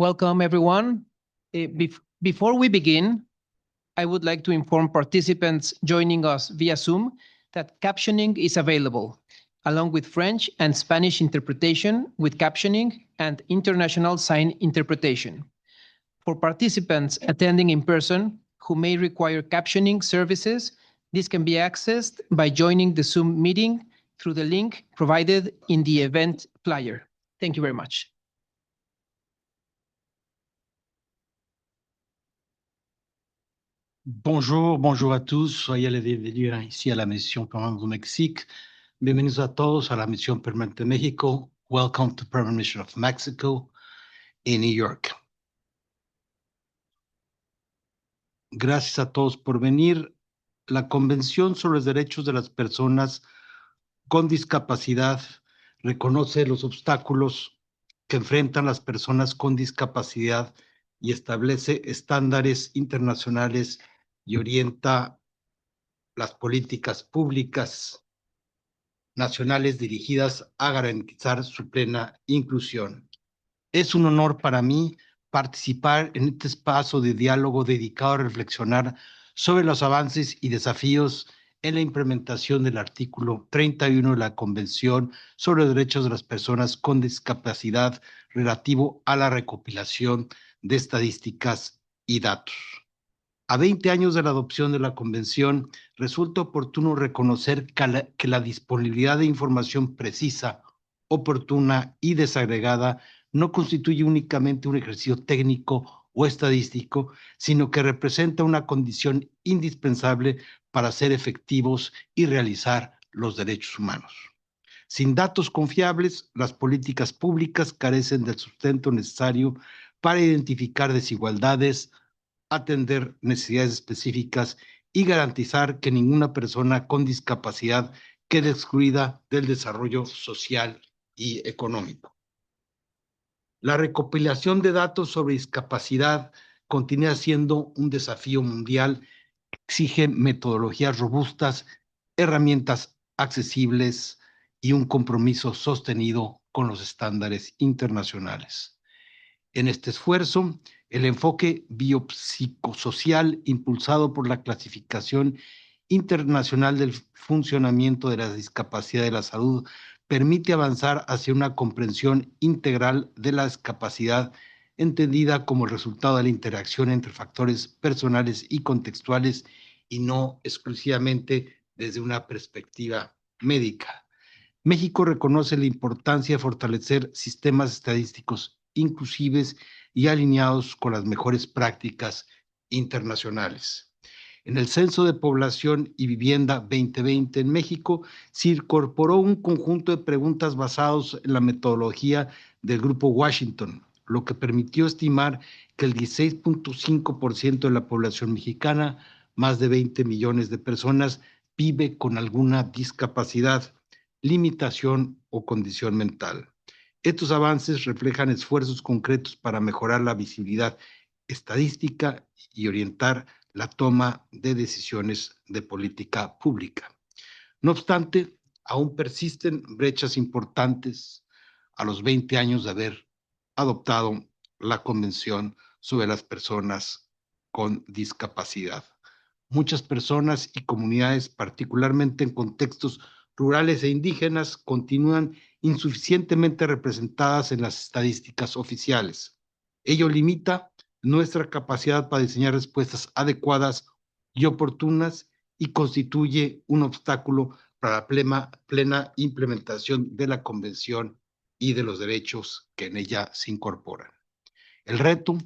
Welcome, everyone. Before we begin, I would like to inform participants joining us via Zoom that captioning is available, along with French and Spanish interpretation with captioning and international sign interpretation. For participants attending in person who may require captioning services, this can be accessed by joining the Zoom meeting through the link provided in the event flyer. Thank you very much. Bonjour, bonjour à tous. Soyez les bienvenus ici à la Misión Permanente de Mexique. Bienvenidos a todos a la Misión Permanente de México. Welcome to Permanent Mission of Mexico in New York. Gracias a todos por venir. La Convención sobre los Derechos de las Personas con Discapacidad reconoce los obstáculos que enfrentan las personas con discapacidad y establece estándares internacionales y orienta las políticas públicas nacionales dirigidas a garantizar su plena inclusión. Es un honor para mí participar en este espacio de diálogo dedicado a reflexionar sobre los avances y desafíos en la implementación del artículo 31 de la Convención sobre los Derechos de las Personas con Discapacidad relativo a la recopilación de estadísticas y datos. A 20 años de la adopción de la Convención, resulta oportuno reconocer que la disponibilidad de información precisa, oportuna y desagregada no constituye únicamente un ejercicio técnico o estadístico, sino que representa una condición indispensable para ser efectivos y realizar los derechos humanos. Sin datos confiables, las políticas públicas carecen del sustento necesario para identificar desigualdades, atender necesidades específicas y garantizar que ninguna persona con discapacidad quede excluida del desarrollo social y económico. La recopilación de datos sobre discapacidad continúa siendo un desafío mundial. Exige metodologías robustas, herramientas accesibles y un compromiso sostenido con los estándares internacionales. En este esfuerzo, el enfoque biopsicosocial impulsado por la Clasificación Internacional del Funcionamiento de la Discapacidad de la Salud permite avanzar hacia una comprensión integral de la discapacidad entendida como el resultado de la interacción entre factores personales y contextuales y no exclusivamente desde una perspectiva médica. México reconoce la importancia de fortalecer sistemas estadísticos inclusivos y alineados con las mejores prácticas internacionales. En el Censo de Población y Vivienda 2020 en México se incorporó un conjunto de preguntas basados en la metodología del Grupo Washington, lo que permitió estimar que el 16.5% de la población mexicana, más de 20 millones de personas, vive con alguna discapacidad, limitación o condición mental. Estos avances reflejan esfuerzos concretos para mejorar la visibilidad estadística y orientar la toma de decisiones de política pública. No obstante, aún persisten brechas importantes a los 20 años de haber adoptado la Convención sobre las Personas con Discapacidad. Muchas personas y comunidades, particularmente en contextos rurales e indígenas, continúan insuficientemente representadas en las estadísticas oficiales. Ello limita nuestra capacidad para diseñar respuestas adecuadas y oportunas y constituye un obstáculo para la plena implementación de la Convención y de los derechos que en ella se incorporan. El reto,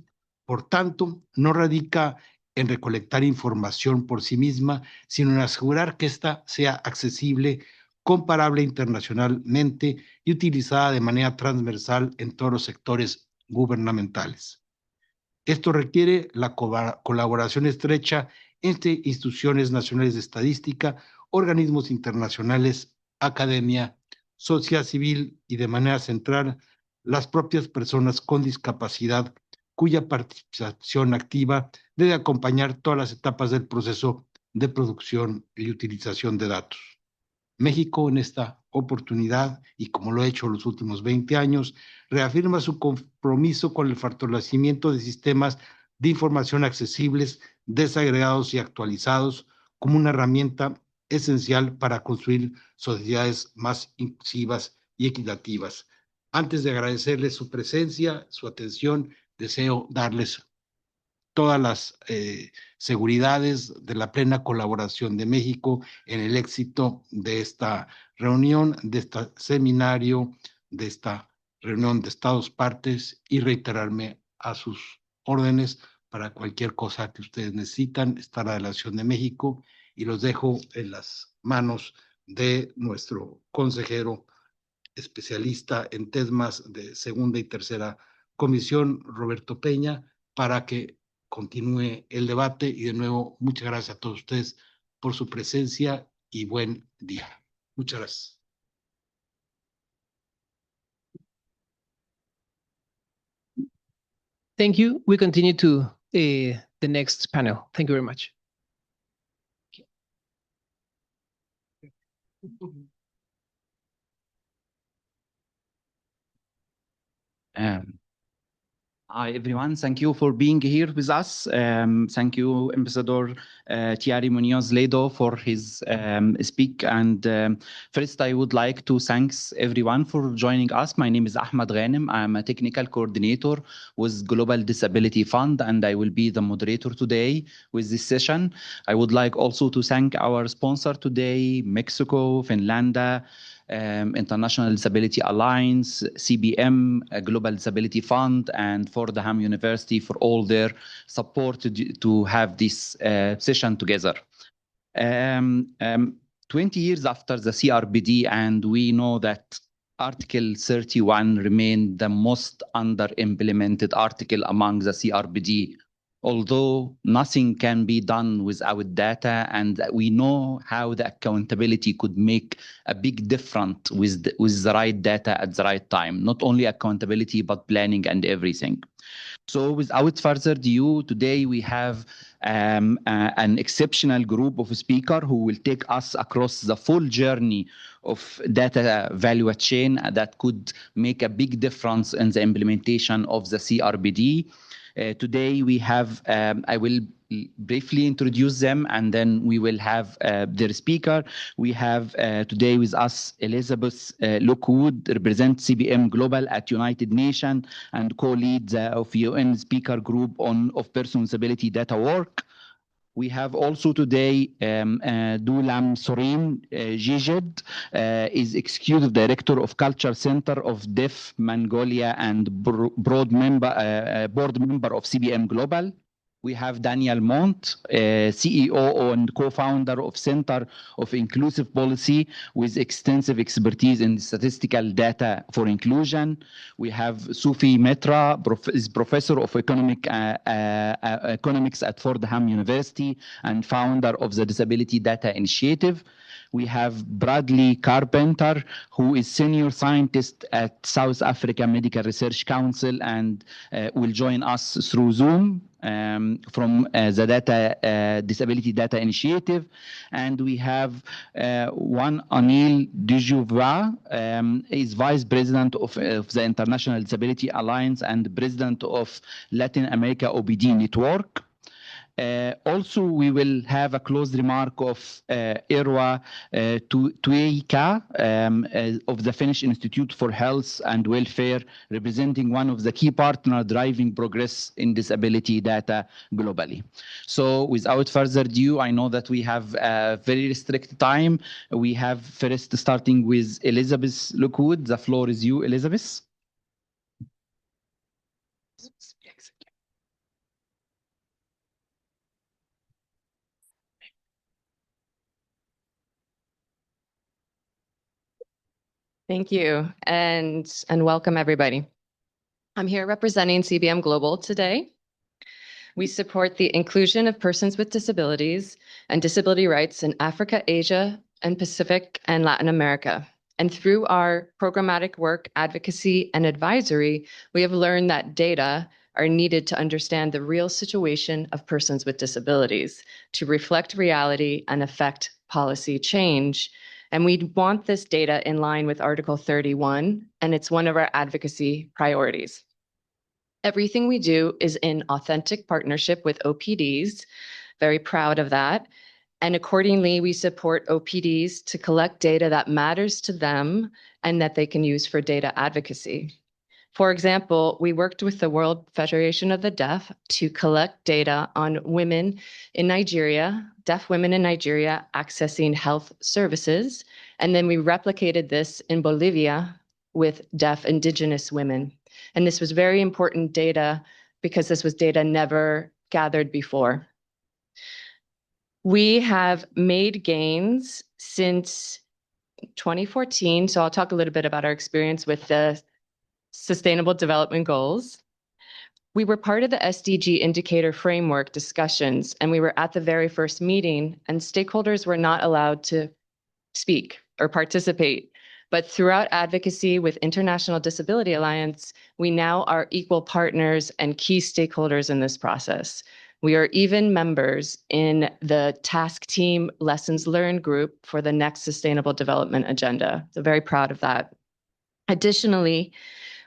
por tanto, no radica en recolectar información por sí misma, sino en asegurar que ésta sea accesible, comparable internacionalmente y utilizada de manera transversal en todos los sectores gubernamentales. Esto requiere la colaboración estrecha entre instituciones nacionales de estadística, organismos internacionales, academia, sociedad civil y de manera central las propias personas con discapacidad, cuya participación activa debe acompañar todas las etapas del proceso de producción y utilización de datos. México en esta oportunidad, y como lo ha hecho los últimos 20 años, reafirma su compromiso con el fortalecimiento de sistemas de información accesibles, desagregados y actualizados como una herramienta esencial para construir sociedades más inclusivas y equitativas. Antes de agradecerles su presencia, su atención, deseo darles todas las seguridades de la plena colaboración de México en el éxito de esta reunión, de este seminario, de esta reunión de Estados partes y reiterarme a sus órdenes para cualquier cosa que ustedes necesitan. Estará de la Ciudad de México y los dejo en las manos de nuestro consejero especialista en temas de segunda y tercera comisión, Roberto Peña, para que continúe el debate. Y de nuevo, muchas gracias a todos ustedes por su presencia y buen día. Muchas gracias. Thank you. We continue to the next panel. Thank you very much. Hi, everyone. Thank you for being here with us. Thank you, Ambassador Thierry Munoz Ledo, for his speak. And first, I would like to thank everyone for joining us. My name is Ahmad Ghanem. I'm a technical coordinator with Global Disability Fund, and I will be the moderator today with this session. I would like also to thank our sponsor today, Mexico, Finland, International Disability Alliance, CBM, Global Disability Fund, and Fordham University for all their support to have this session together. 20 years after the CRPD, and we know that Article 31 remained the most under-implemented article among the CRPD, although nothing can be done without data, and we know how the accountability could make a big difference with the right data at the right time, not only accountability, but planning and everything. So without further ado, today we have an exceptional group of speakers who will take us across the full journey of data value chain that could make a big difference in the implementation of the CRPD. Today we have, I will briefly introduce them and then we will have their speaker. We have today with us Elizabeth Lockwood, represents CBM Global at United Nations and co-lead of UN Speaker Group of Person with Disability Data Work. We have also today Dulam Sorin Jijed, is Executive Director of Culture Center of Deaf Mongolia and board member of CBM Global. We have Daniel Mont, CEO and co-founder of Center of Inclusive Policy with extensive expertise in statistical data for inclusion. We have Sufi Metra, is Professor of Economics at Fordham University and founder of the Disability Data Initiative. We have Bradley Carpenter, who is Senior Scientist at South Africa Medical Research Council and will join us through Zoom from the Disability Data Initiative. And we have one Anil Dujuvra, is Vice President of the International Disability Alliance and President of Latin America OBD Network. Also, we will have a closed remark of Irwa Tueika of the Finnish Institute for Health and Welfare, representing one of the key partners driving progress in disability data globally. So without further ado, I know that we have a very restricted time. We have first starting with Elizabeth Lockwood. The floor is you, Elizabeth. Thank you, and welcome everybody. I'm here representing CBM Global today. We support the inclusion of persons with disabilities and disability rights in Africa, Asia, and Pacific and Latin America. And through our programmatic work, advocacy, and advisory, we have learned that data are needed to understand the real situation of persons with disabilities, to reflect reality and affect policy change. And we want this data in line with Article 31, and it's one of our advocacy priorities. Everything we do is in authentic partnership with OPDs. Very proud of that. And accordingly, we support OPDs to collect data that matters to them and that they can use for data advocacy. For example, we worked with the World Federation of the Deaf to collect data on women in Nigeria, deaf women in Nigeria accessing health services. And then we replicated this in Bolivia with deaf indigenous women. And this was very important data because this was data never gathered before. We have made gains since 2014. So I'll talk a little bit about our experience with the Sustainable Development Goals. We were part of the SDG indicator framework discussions, and we were at the very first meeting, and stakeholders were not allowed to speak or participate. But throughout advocacy with International Disability Alliance, we now are equal partners and key stakeholders in this process. We are even members in the task team lessons learned group for the next Sustainable Development Agenda. So very proud of that. Additionally,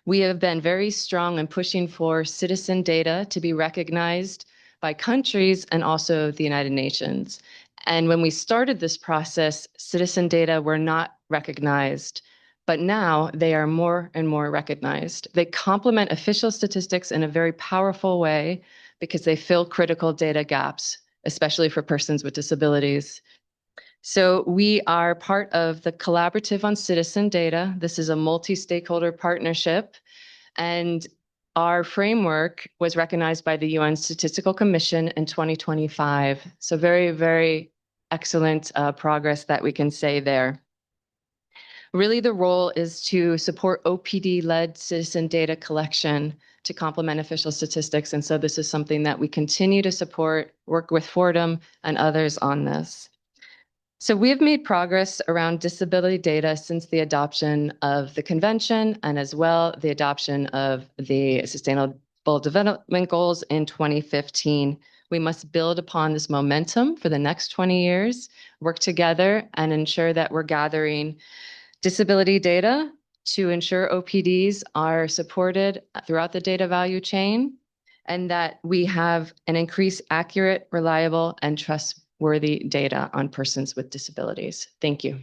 we have been very strong in pushing for citizen data to be recognized by countries and also the United Nations. And when we started this process, citizen data were not recognized, but now they are more and more recognized. They complement official statistics in a very powerful way because they fill critical data gaps, especially for persons with disabilities. So we are part of the Collaborative on Citizen Data. This is a multi-stakeholder partnership, and our framework was recognized by the UN Statistical Commission in 2025. So very, very excellent progress that we can say there. Really, the role is to support OPD-led citizen data collection to complement official statistics. And so this is something that we continue to support, work with Fordham and others on this. So we have made progress around disability data since the adoption of the convention and as well the adoption of the Sustainable Development Goals in 2015. We must build upon this momentum for the next 20 years, work together and ensure that we're gathering disability data to ensure OPDs are supported throughout the data value chain and that we have an increased accurate, reliable, and trustworthy data on persons with disabilities. Thank you.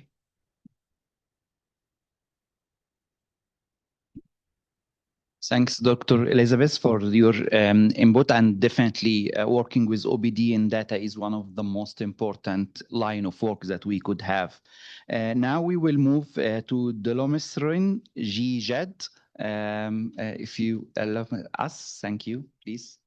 Thanks, Dr. Elizabeth, for your input, and definitely working with OBD in data is one of the most important line of work that we could have. Now we will move to Delomesrin G. If you allow us, thank you, please.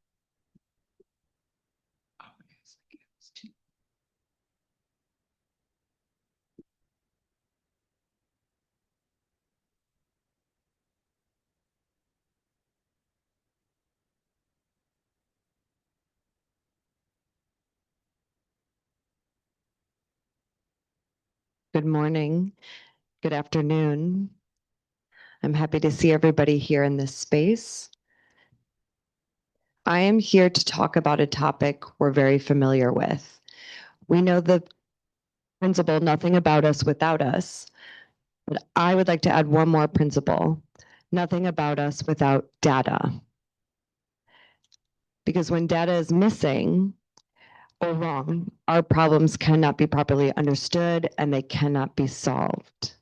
Good morning, good afternoon. I'm happy to see everybody here in this space. I am here to talk about a topic we're very familiar with. We know the principle, nothing about us without us, but I would like to add one more principle, nothing about us without data. Because when data is missing or wrong, our problems cannot be properly understood and they cannot be solved.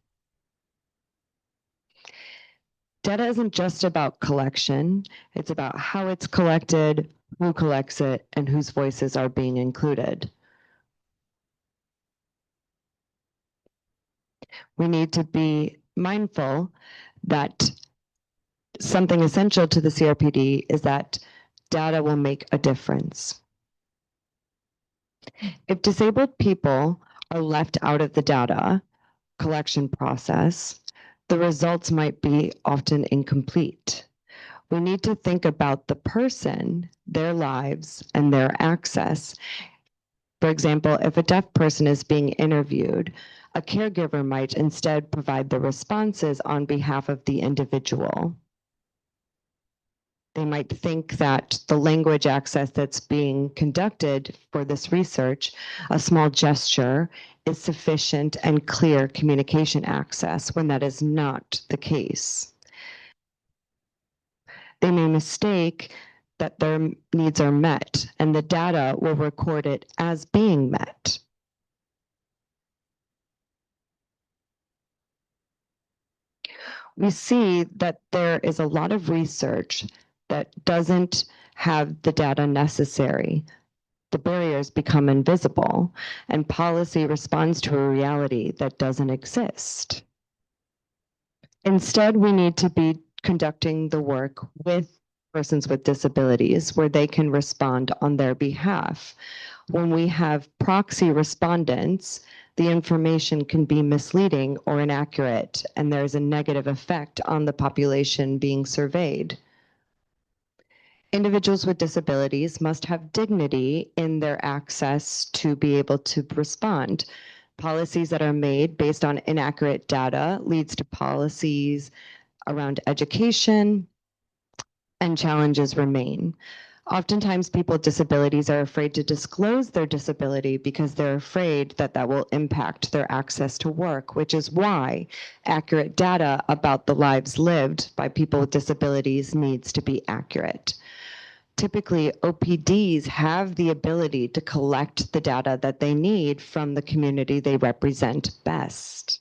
Data isn't just about collection, it's about how it's collected, who collects it, and whose voices are being included. We need to be mindful that something essential to the CRPD is that data will make a difference. If disabled people are left out of the data collection process, the results might be often incomplete. We need to think about the person, their lives, and their access. For example, if a deaf person is being interviewed, a caregiver might instead provide the responses on behalf of the individual. They might think that the language access that's being conducted for this research, a small gesture is sufficient and clear communication access when that is not the case. They may mistake that their needs are met, and the data will record it as being met. We see that there is a lot of research that doesn't have the data necessary. The barriers become invisible, and policy responds to a reality that doesn't exist. Instead, we need to be conducting the work with persons with disabilities where they can respond on their behalf. When we have proxy respondents, the information can be misleading or inaccurate, and there's a negative effect on the population being surveyed. Individuals with disabilities must have dignity in their access to be able to respond. Policies that are made based on inaccurate data leads to policies around education, and challenges remain. Oftentimes, people with disabilities are afraid to disclose their disability because they're afraid that that will impact their access to work, which is why accurate data about the lives lived by people with disabilities needs to be accurate. Typically, OPDs have the ability to collect the data that they need from the community they represent best.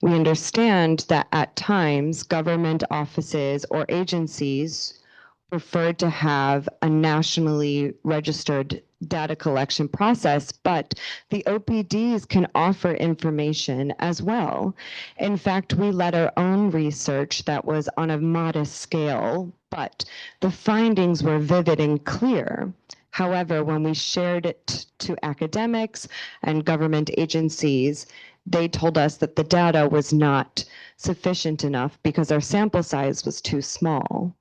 We understand that at times, government offices or agencies prefer to have a nationally registered data collection process, but the OPDs can offer information as well. In fact, we led our own research that was on a modest scale, but the findings were vivid and clear. However, when we shared it to academics and government agencies, they told us that the data was not sufficient enough because our sample size was too small.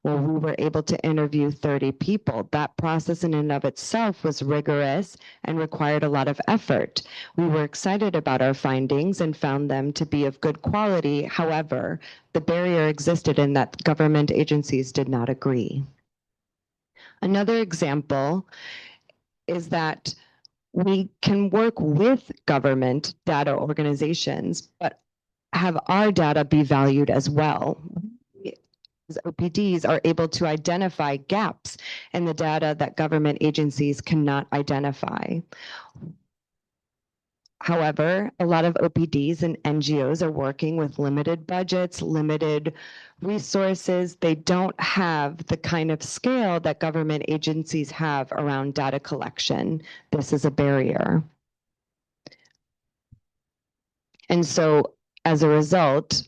Well, we were able to interview 30 people. That process in and of itself was rigorous and required a lot of effort. We were excited about our findings and found them to be of good quality. However, the barrier existed in that government agencies did not agree. Another example is that we can work with government data organizations, but have our data be valued as well. OPDs are able to identify gaps in the data that government agencies cannot identify. However, a lot of OPDs and NGOs are working with limited budgets, limited resources. They don't have the kind of scale that government agencies have around data collection. This is a barrier. And so as a result,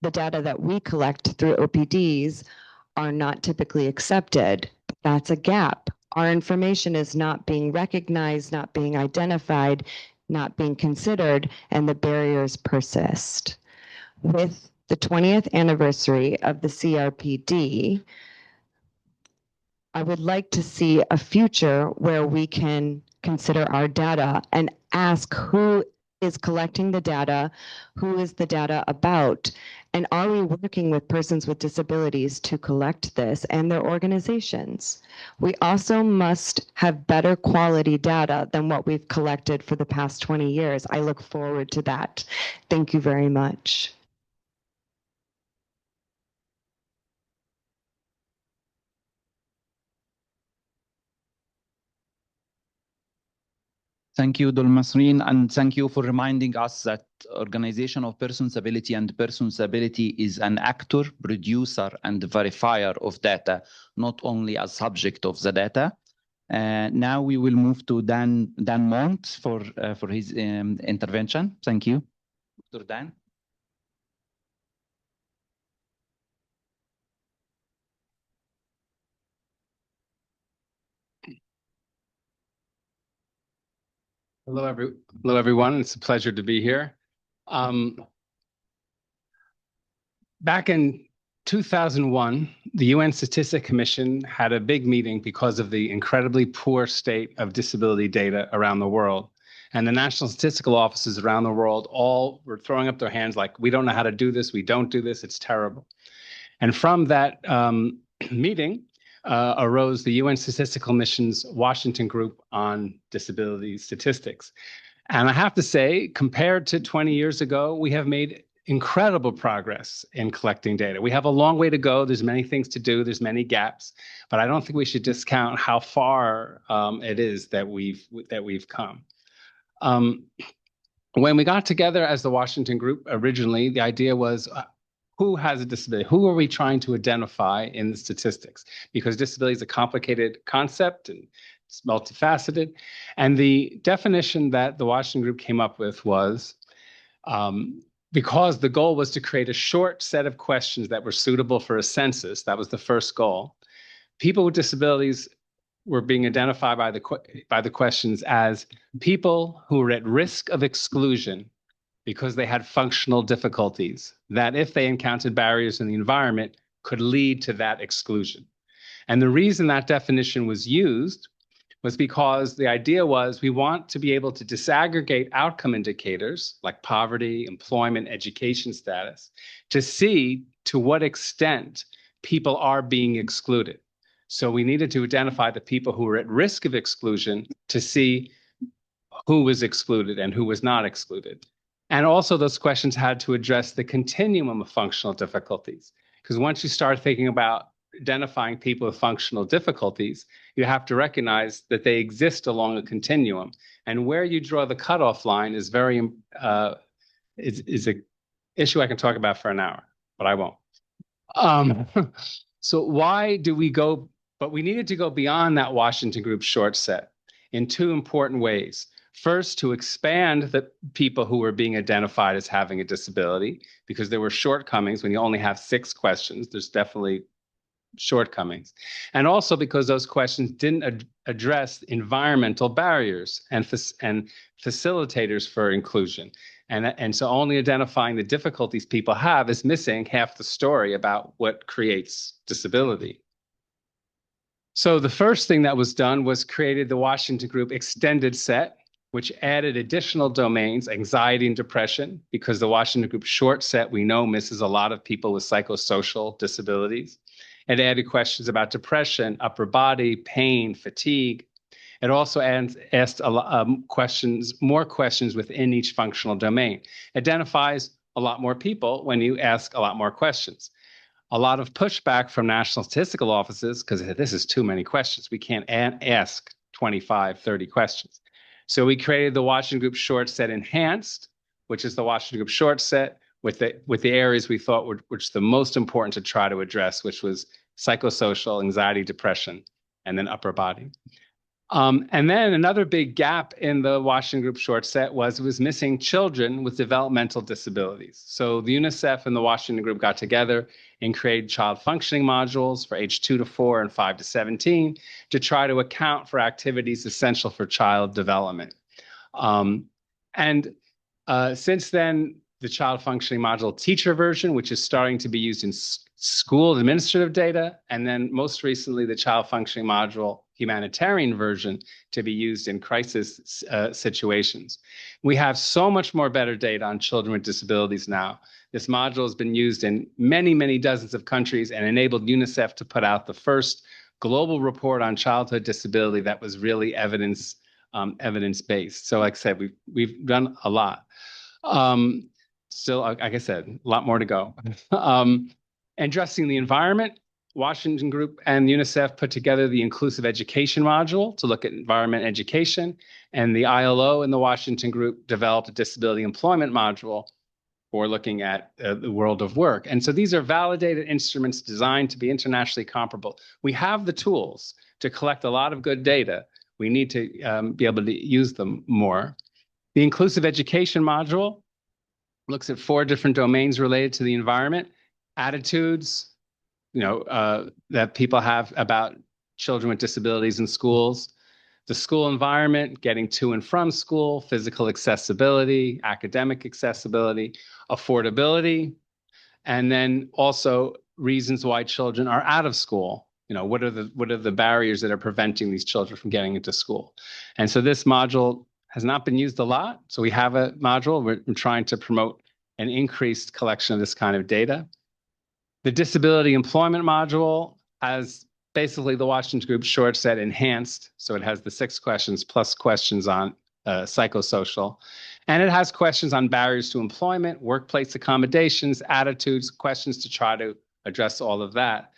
the data that we collect through OPDs are not typically accepted. That's a gap. Our information is not being recognized, not being identified, not being considered, and the barriers persist. With the 20th anniversary of the CRPD, I would like to see a future where we can consider our data and ask who is collecting the data, who is the data about, and are we working with persons with disabilities to collect this and their organizations? We also must have better quality data than what we've collected for the past 20 years. I look forward to that. Thank you very much. Thank you, Dolmasreen, and thank you for reminding us that Organization of Persons Ability and Persons Ability is an actor, producer, and verifier of data, not only a subject of the data. Now we will move to Dan Mont for his intervention. Thank you. Dr. Dan. Hello, everyone. It's a pleasure to be here. Back in 2001, the UN Statistics Commission had a big meeting because of the incredibly poor state of disability data around the world. And the national statistical offices around the world all were throwing up their hands like, we don't know how to do this, we don't do this, it's terrible. And from that meeting, arose the UN Statistical Mission's Washington Group on Disability Statistics. And I have to say, compared to 20 years ago, we have made incredible progress in collecting data. We have a long way to go. There's many things to do. There's many gaps, but I don't think we should discount how far it is that we've come. When we got together as the Washington Group originally, the idea was, who has a disability? Who are we trying to identify in the statistics? Because disability is a complicated concept and it's multifaceted. And the definition that the Washington Group came up with was, because the goal was to create a short set of questions that were suitable for a census, that was the first goal. People with disabilities were being identified by the questions as people who were at risk of exclusion because they had functional difficulties that, if they encountered barriers in the environment, could lead to that exclusion. And the reason that definition was used was because the idea was we want to be able to disaggregate outcome indicators like poverty, employment, education status, to see to what extent people are being excluded. So we needed to identify the people who were at risk of exclusion to see who was excluded and who was not excluded. And also those questions had to address the continuum of functional difficulties. Because once you start thinking about identifying people with functional difficulties, you have to recognize that they exist along a continuum. And where you draw the cutoff line is very is an issue I can talk about for an hour, but I won't. So why do we go? But we needed to go beyond that Washington Group short set in two important ways. First, to expand the people who were being identified as having a disability, because there were shortcomings. When you only have 6 questions, there's definitely shortcomings. And also because those questions didn't address environmental barriers and facilitators for inclusion. And so only identifying the difficulties people have is missing half the story about what creates disability. So the first thing that was done was created the Washington Group extended set, which added additional domains, anxiety and depression, because the Washington Group short set, we know, misses a lot of people with psychosocial disabilities. It added questions about depression, upper body, pain, fatigue. It also asked more questions within each functional domain. Identifies a lot more people when you ask a lot more questions. A lot of pushback from national statistical offices, because this is too many questions. We can't ask 25, 30 questions. So we created the Washington Group short set enhanced, which is the Washington Group short set with the areas we thought were the most important to try to address, which was psychosocial, anxiety, depression, and then upper body. And then another big gap in the Washington Group short set was it was missing children with developmental disabilities. So the UNICEF and the Washington Group got together and created child functioning modules for age 2 to 4 and 5 to 17 to try to account for activities essential for child development. Since then, the child functioning module teacher version, which is starting to be used in school administrative data, and then most recently the child functioning module humanitarian version to be used in crisis situations. We have so much more better data on children with disabilities now. This module has been used in many, many dozens of countries and enabled UNICEF to put out the first global report on childhood disability that was really evidence-based. So like I said, we've done a lot. Still, like I said, a lot more to go. Addressing the environment, Washington Group and UNICEF put together the inclusive education module to look at environment education, and the ILO and the Washington Group developed a disability employment module for looking at the world of work. And so these are validated instruments designed to be internationally comparable. We have the tools to collect a lot of good data. We need to be able to use them more. The inclusive education module looks at 4 different domains related to the environment: attitudes, that people have about children with disabilities in schools, the school environment, getting to and from school, physical accessibility, academic accessibility, affordability, and then also reasons why children are out of school. What are the barriers that are preventing these children from getting into school? And so this module has not been used a lot. So we have a module. We're trying to promote an increased collection of this kind of data. The disability employment module has basically the Washington Group short set enhanced. So it has the 6 questions plus questions on psychosocial. And it has questions on barriers to employment, workplace accommodations, attitudes, questions to try to address all of that.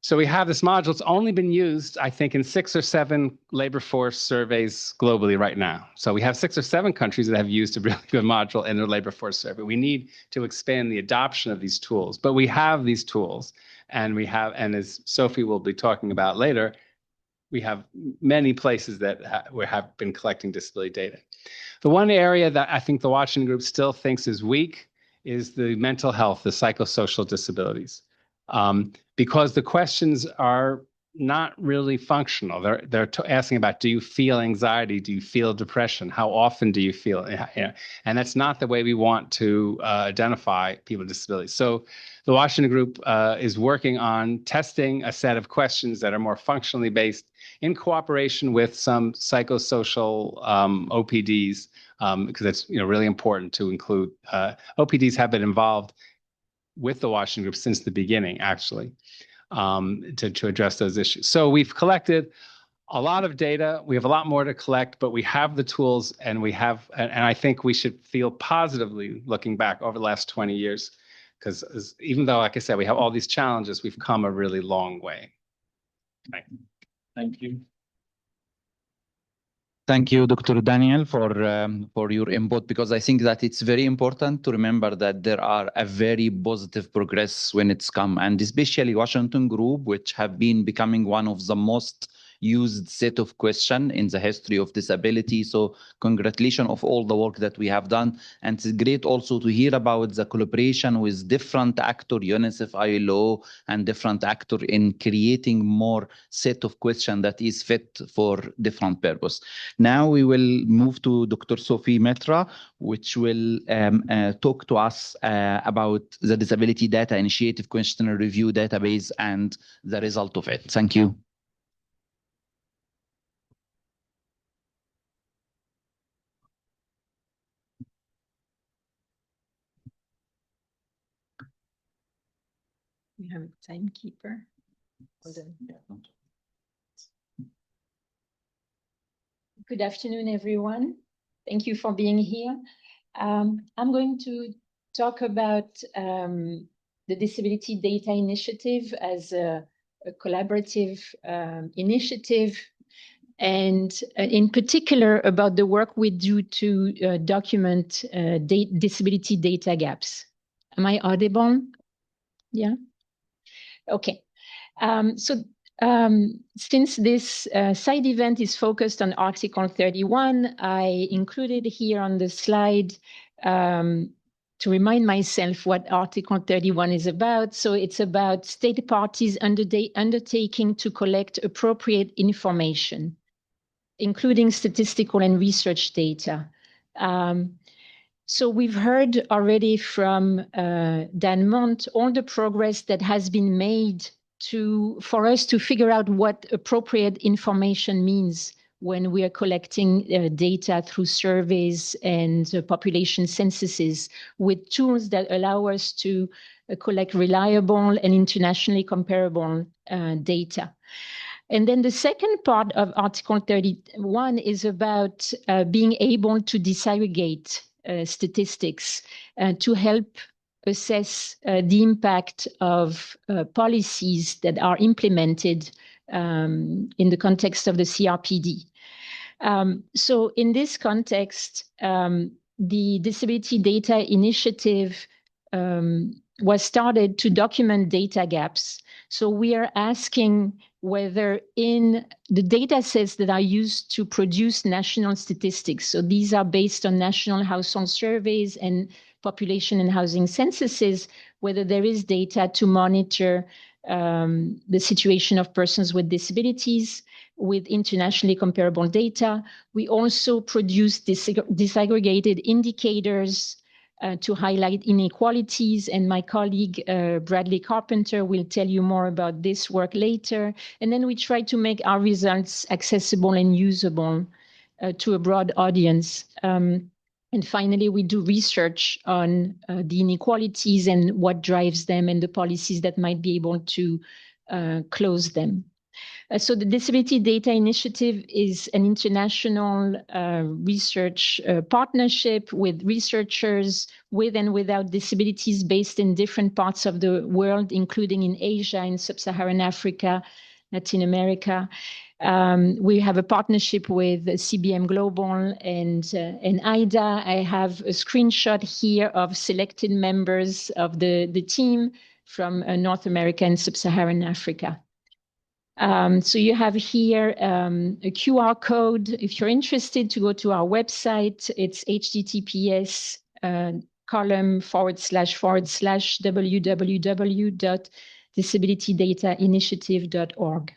So we have this module. It's only been used, I think, in 6 or 7 labor force surveys globally right now. So we have 6 or 7 countries that have used a really good module in their labor force survey. We need to expand the adoption of these tools, but we have these tools, and and as Sophie will be talking about later, we have many places that have been collecting disability data. The one area that I think the Washington Group still thinks is weak is the mental health, the psychosocial disabilities. Because the questions are not really functional. They're asking about, do you feel anxiety? Do you feel depression? How often do you feel? And that's not the way we want to identify people with disabilities. So the Washington Group is working on testing a set of questions that are more functionally based in cooperation with some psychosocial OPDs, because it's really important to include. OPDs have been involved with the Washington Group since the beginning, actually, to address those issues. So we've collected a lot of data. We have a lot more to collect, but we have the tools, and I think we should feel positively looking back over the last 20 years, because even though, like I said, we have all these challenges, we've come a really long way. Thank you. Thank you, Dr. Daniel, for your input, because I think that it's very important to remember that there are a very positive progress when it's come, and especially Washington Group, which have been becoming one of the most used set of questions in the history of disability. So congratulations of all the work that we have done. And it's great also to hear about the collaboration with different actors, UNICEF, ILO, and different actors in creating more set of questions that is fit for different purpose. Now we will move to Dr. Sophie Metra, which will talk to us about the Disability Data Initiative Questionnaire Review Database and the result of it. Thank you. We have a timekeeper. Good afternoon, everyone. Thank you for being here. I'm going to talk about the Disability Data Initiative as a collaborative initiative, and in particular about the work we do to document disability data gaps. Am I audible? Yeah. Okay. Since this side event is focused on Article 31, I included here on the slide to remind myself what Article 31 is about. So it's about state parties undertaking to collect appropriate information, including statistical and research data. So we've heard already from Dan Mont all the progress that has been made for us to figure out what appropriate information means when we are collecting data through surveys and population censuses with tools that allow us to collect reliable and internationally comparable data. And then the second part of Article 31 is about being able to disaggregate statistics to help assess the impact of policies that are implemented in the context of the CRPD. So in this context, the Disability Data Initiative was started to document data gaps. So we are asking whether in the data sets that are used to produce national statistics, so these are based on national household surveys and population and housing censuses, whether there is data to monitor the situation of persons with disabilities with internationally comparable data. We also produce disaggregated indicators to highlight inequalities, and my colleague Bradley Carpenter will tell you more about this work later. And then we try to make our results accessible and usable to a broad audience. And finally, we do research on the inequalities and what drives them and the policies that might be able to close them. So the Disability Data Initiative is an international research partnership with researchers with and without disabilities based in different parts of the world, including in Asia, in Sub-Saharan Africa, Latin America. We have a partnership with CBM Global and IDA. I have a screenshot here of selected members of the team from North America and Sub-Saharan Africa. So you have here a QR code. If you're interested to go to our website, it's https://www.disabilitydatainitiative.org.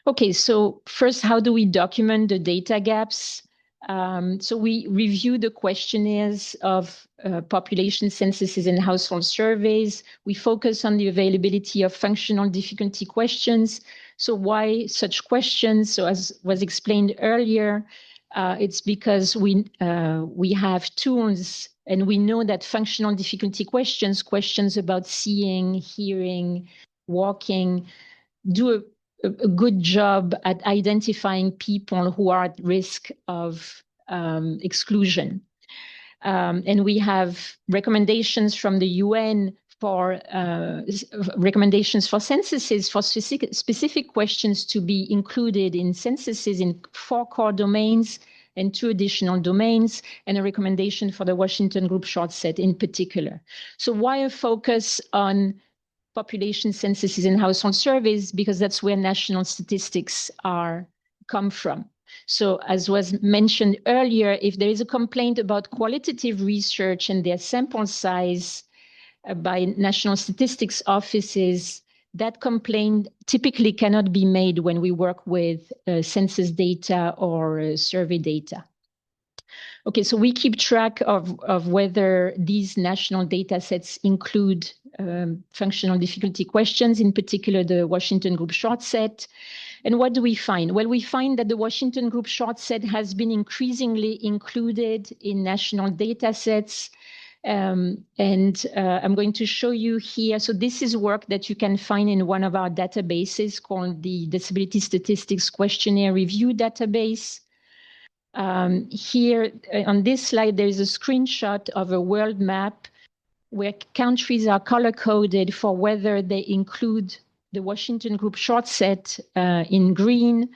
Okay, so first, how do we document the data gaps? So we review the questionnaires of population censuses and household surveys. We focus on the availability of functional difficulty questions. So why such questions? So as was explained earlier, it's because we have tools and we know that functional difficulty questions about seeing, hearing, walking, do a good job at identifying people who are at risk of exclusion. And we have recommendations from the UN for recommendations for censuses for specific questions to be included in censuses in 4 core domains and 2 additional domains, and a recommendation for the Washington Group short set in particular. So why a focus on population censuses and household surveys? Because that's where national statistics come from. So as was mentioned earlier, if there is a complaint about qualitative research and their sample size by national statistics offices, that complaint typically cannot be made when we work with census data or survey data. Okay, so we keep track of whether these national data sets include functional difficulty questions, in particular the Washington Group short set. And what do we find? Well, we find that the Washington Group short set has been increasingly included in national data sets. I'm going to show you here. So this is work that you can find in one of our databases called the Disability Statistics Questionnaire Review Database. Here on this slide, there is a screenshot of a world map where countries are color-coded for whether they include the Washington Group short set in green,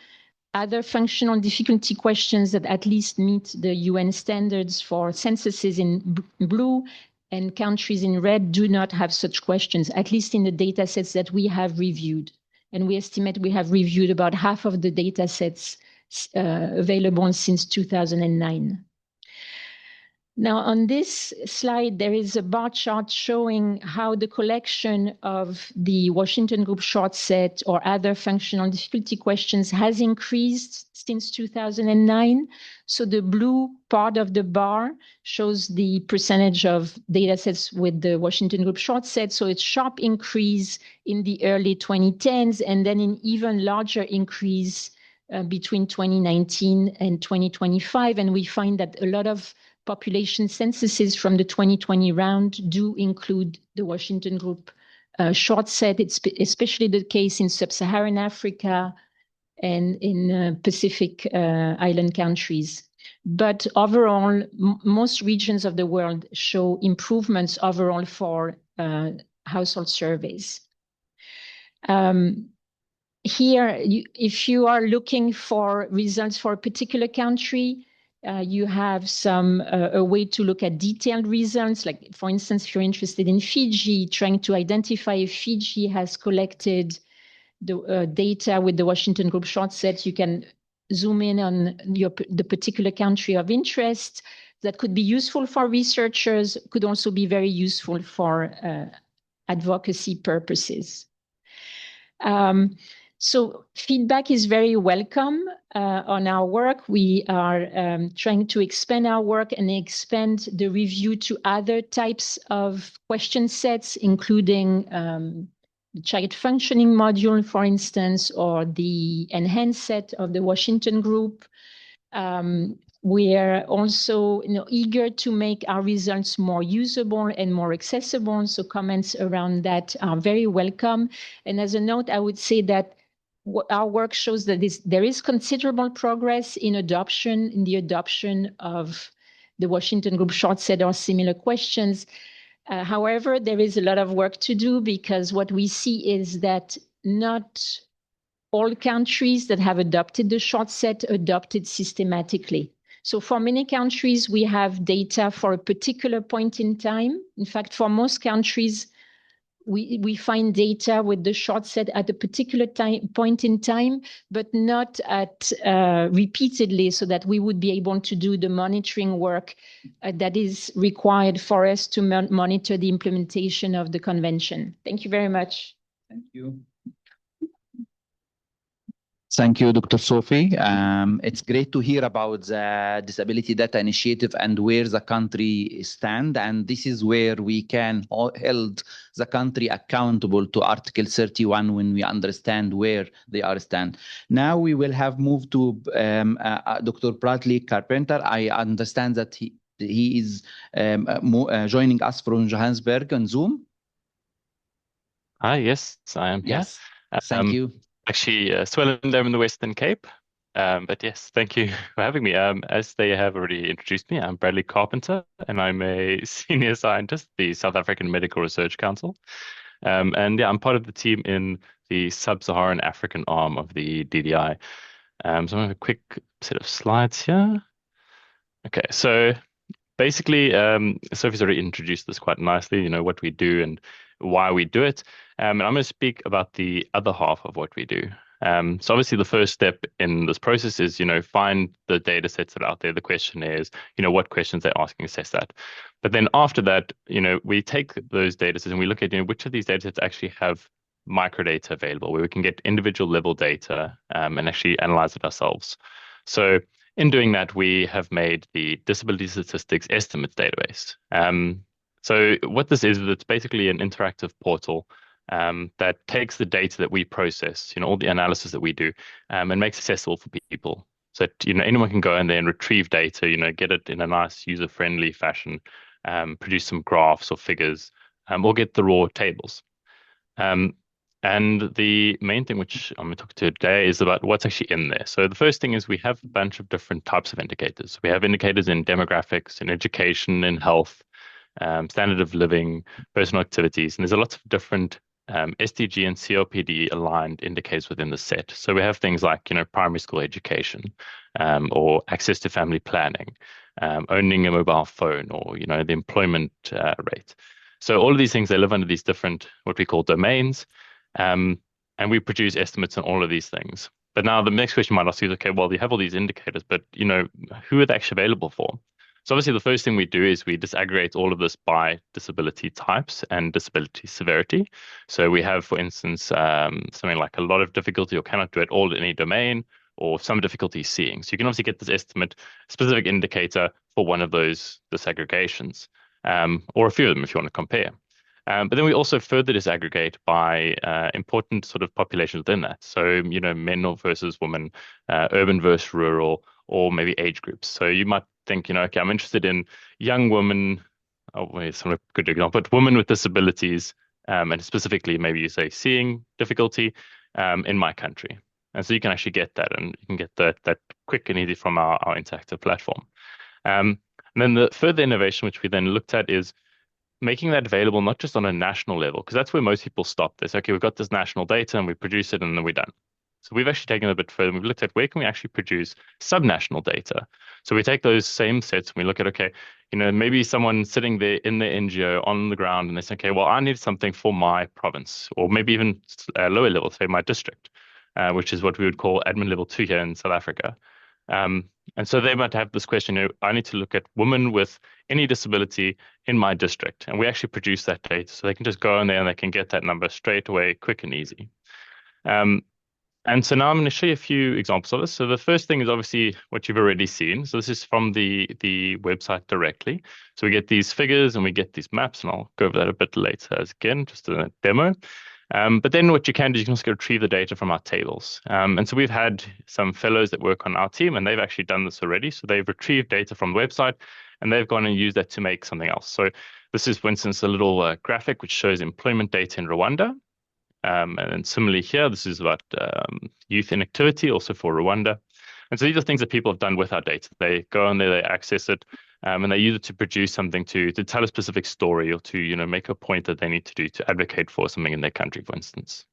other functional difficulty questions that at least meet the UN standards for censuses in blue, and countries in red do not have such questions, at least in the data sets that we have reviewed. And we estimate we have reviewed about half of the data sets available since 2009. Now, on this slide, there is a bar chart showing how the collection of the Washington Group short set or other functional difficulty questions has increased since 2009. So the blue part of the bar shows the percentage of data sets with the Washington Group short set. So it's a sharp increase in the early 2010s, and then an even larger increase between 2019 and 2025. And we find that a lot of population censuses from the 2020 round do include the Washington Group short set. It's especially the case in Sub-Saharan Africa and in Pacific island countries. But overall, most regions of the world show improvements overall for household surveys. Here, if you are looking for results for a particular country, you have a way to look at detailed results. Like, for instance, if you're interested in Fiji, trying to identify if Fiji has collected the data with the Washington Group short set, you can zoom in on the particular country of interest. That could be useful for researchers, could also be very useful for advocacy purposes. So feedback is very welcome on our work. We are trying to expand our work and expand the review to other types of question sets, including the child functioning module, for instance, or the enhanced set of the Washington Group. We are also eager to make our results more usable and more accessible. So comments around that are very welcome. And as a note, I would say that our work shows that there is considerable progress in the adoption of the Washington Group short set or similar questions. However, there is a lot of work to do because what we see is that not all countries that have adopted the short set adopted systematically. So for many countries, we have data for a particular point in time. In fact, for most countries, we find data with the short set at a particular point in time, but not at repeatedly, so that we would be able to do the monitoring work that is required for us to monitor the implementation of the convention. Thank you very much. Thank you. Thank you, Dr. Sophie. It's great to hear about the Disability Data Initiative and where the country stands. And this is where we can hold the country accountable to Article 31 when we understand where they are stand. Now we will have moved to Dr. Bradley Carpenter. I understand that he is joining us from Johannesburg on Zoom. Hi, yes, I am here. Yes, thank you. Actually, Swellendam in the Western Cape. But yes, thank you for having me. As they have already introduced me, I'm Bradley Carpenter, and I'm a senior scientist at the South African Medical Research Council. And yeah, I'm part of the team in the Sub-Saharan African arm of the DDI. So I'm going to have a quick set of slides here. Okay, so basically, Sophie's already introduced this quite nicely, what we do and why we do it. And I'm going to speak about the other half of what we do. So obviously the first step in this process is, find the data sets that are out there, the questionnaires, what questions they're asking, assess that. But then after that, we take those data sets and we look at, which of these data sets actually have microdata available, where we can get individual level data and actually analyze it ourselves. So in doing that, we have made the Disability Statistics Estimates database. So what this is, it's basically an interactive portal that takes the data that we process, all the analysis that we do, and makes it accessible for people. So that, anyone can go in there and retrieve data, get it in a nice user-friendly fashion, produce some graphs or figures, or get the raw tables. And the main thing which I'm going to talk to today is about what's actually in there. So the first thing is we have a bunch of different types of indicators. We have indicators in demographics, in education, in health, standard of living, personal activities, and there's a lot of different SDG and COPD aligned indicators within the set. So we have things like, primary school education, or access to family planning, owning a mobile phone, or, the employment rate. So all of these things, they live under these different, what we call domains. And we produce estimates on all of these things. But now the next question you might ask is, okay, well, you have all these indicators, but, who are they actually available for? So obviously the first thing we do is we disaggregate all of this by disability types and disability severity. So we have, for instance, something like a lot of difficulty or cannot do it all in any domain, or some difficulty seeing. So you can obviously get this estimate, specific indicator for one of those disaggregations, or a few of them if you want to compare. But then we also further disaggregate by important sort of populations within that. So, men versus women, urban versus rural, or maybe age groups. So you might think, okay, I'm interested in young women, it's not a good example, but women with disabilities, and specifically maybe you say seeing difficulty in my country. And so you can actually get that, and you can get that quick and easy from our interactive platform. And then the further innovation, which we then looked at, is making that available not just on a national level, because that's where most people stop. They say, okay, we've got this national data and we produce it and then we're done. So we've actually taken it a bit further. We've looked at where can we actually produce subnational data. So we take those same sets and we look at, okay, maybe someone sitting there in the NGO on the ground and they say, okay, well, I need something for my province, or maybe even lower level, say my district, which is what we would call admin level 2 here in South Africa. And so they might have this question, I need to look at women with any disability in my district. And we actually produce that data. So they can just go in there and they can get that number straight away, quick and easy. And so now I'm going to show you a few examples of this. So the first thing is obviously what you've already seen. So this is from the website directly. So we get these figures and we get these maps, and I'll go over that a bit later as again, just a demo. But then what you can do is you can also retrieve the data from our tables. And so we've had some fellows that work on our team, and they've actually done this already. So they've retrieved data from the website, and they've gone and used that to make something else. So this is, for instance, a little graphic which shows employment data in Rwanda. And then similarly here, this is about youth inactivity, also for Rwanda. And so these are things that people have done with our data. They go on there, they access it, and they use it to produce something to tell a specific story, or to make a point that they need to do to advocate for something in their country, for instance.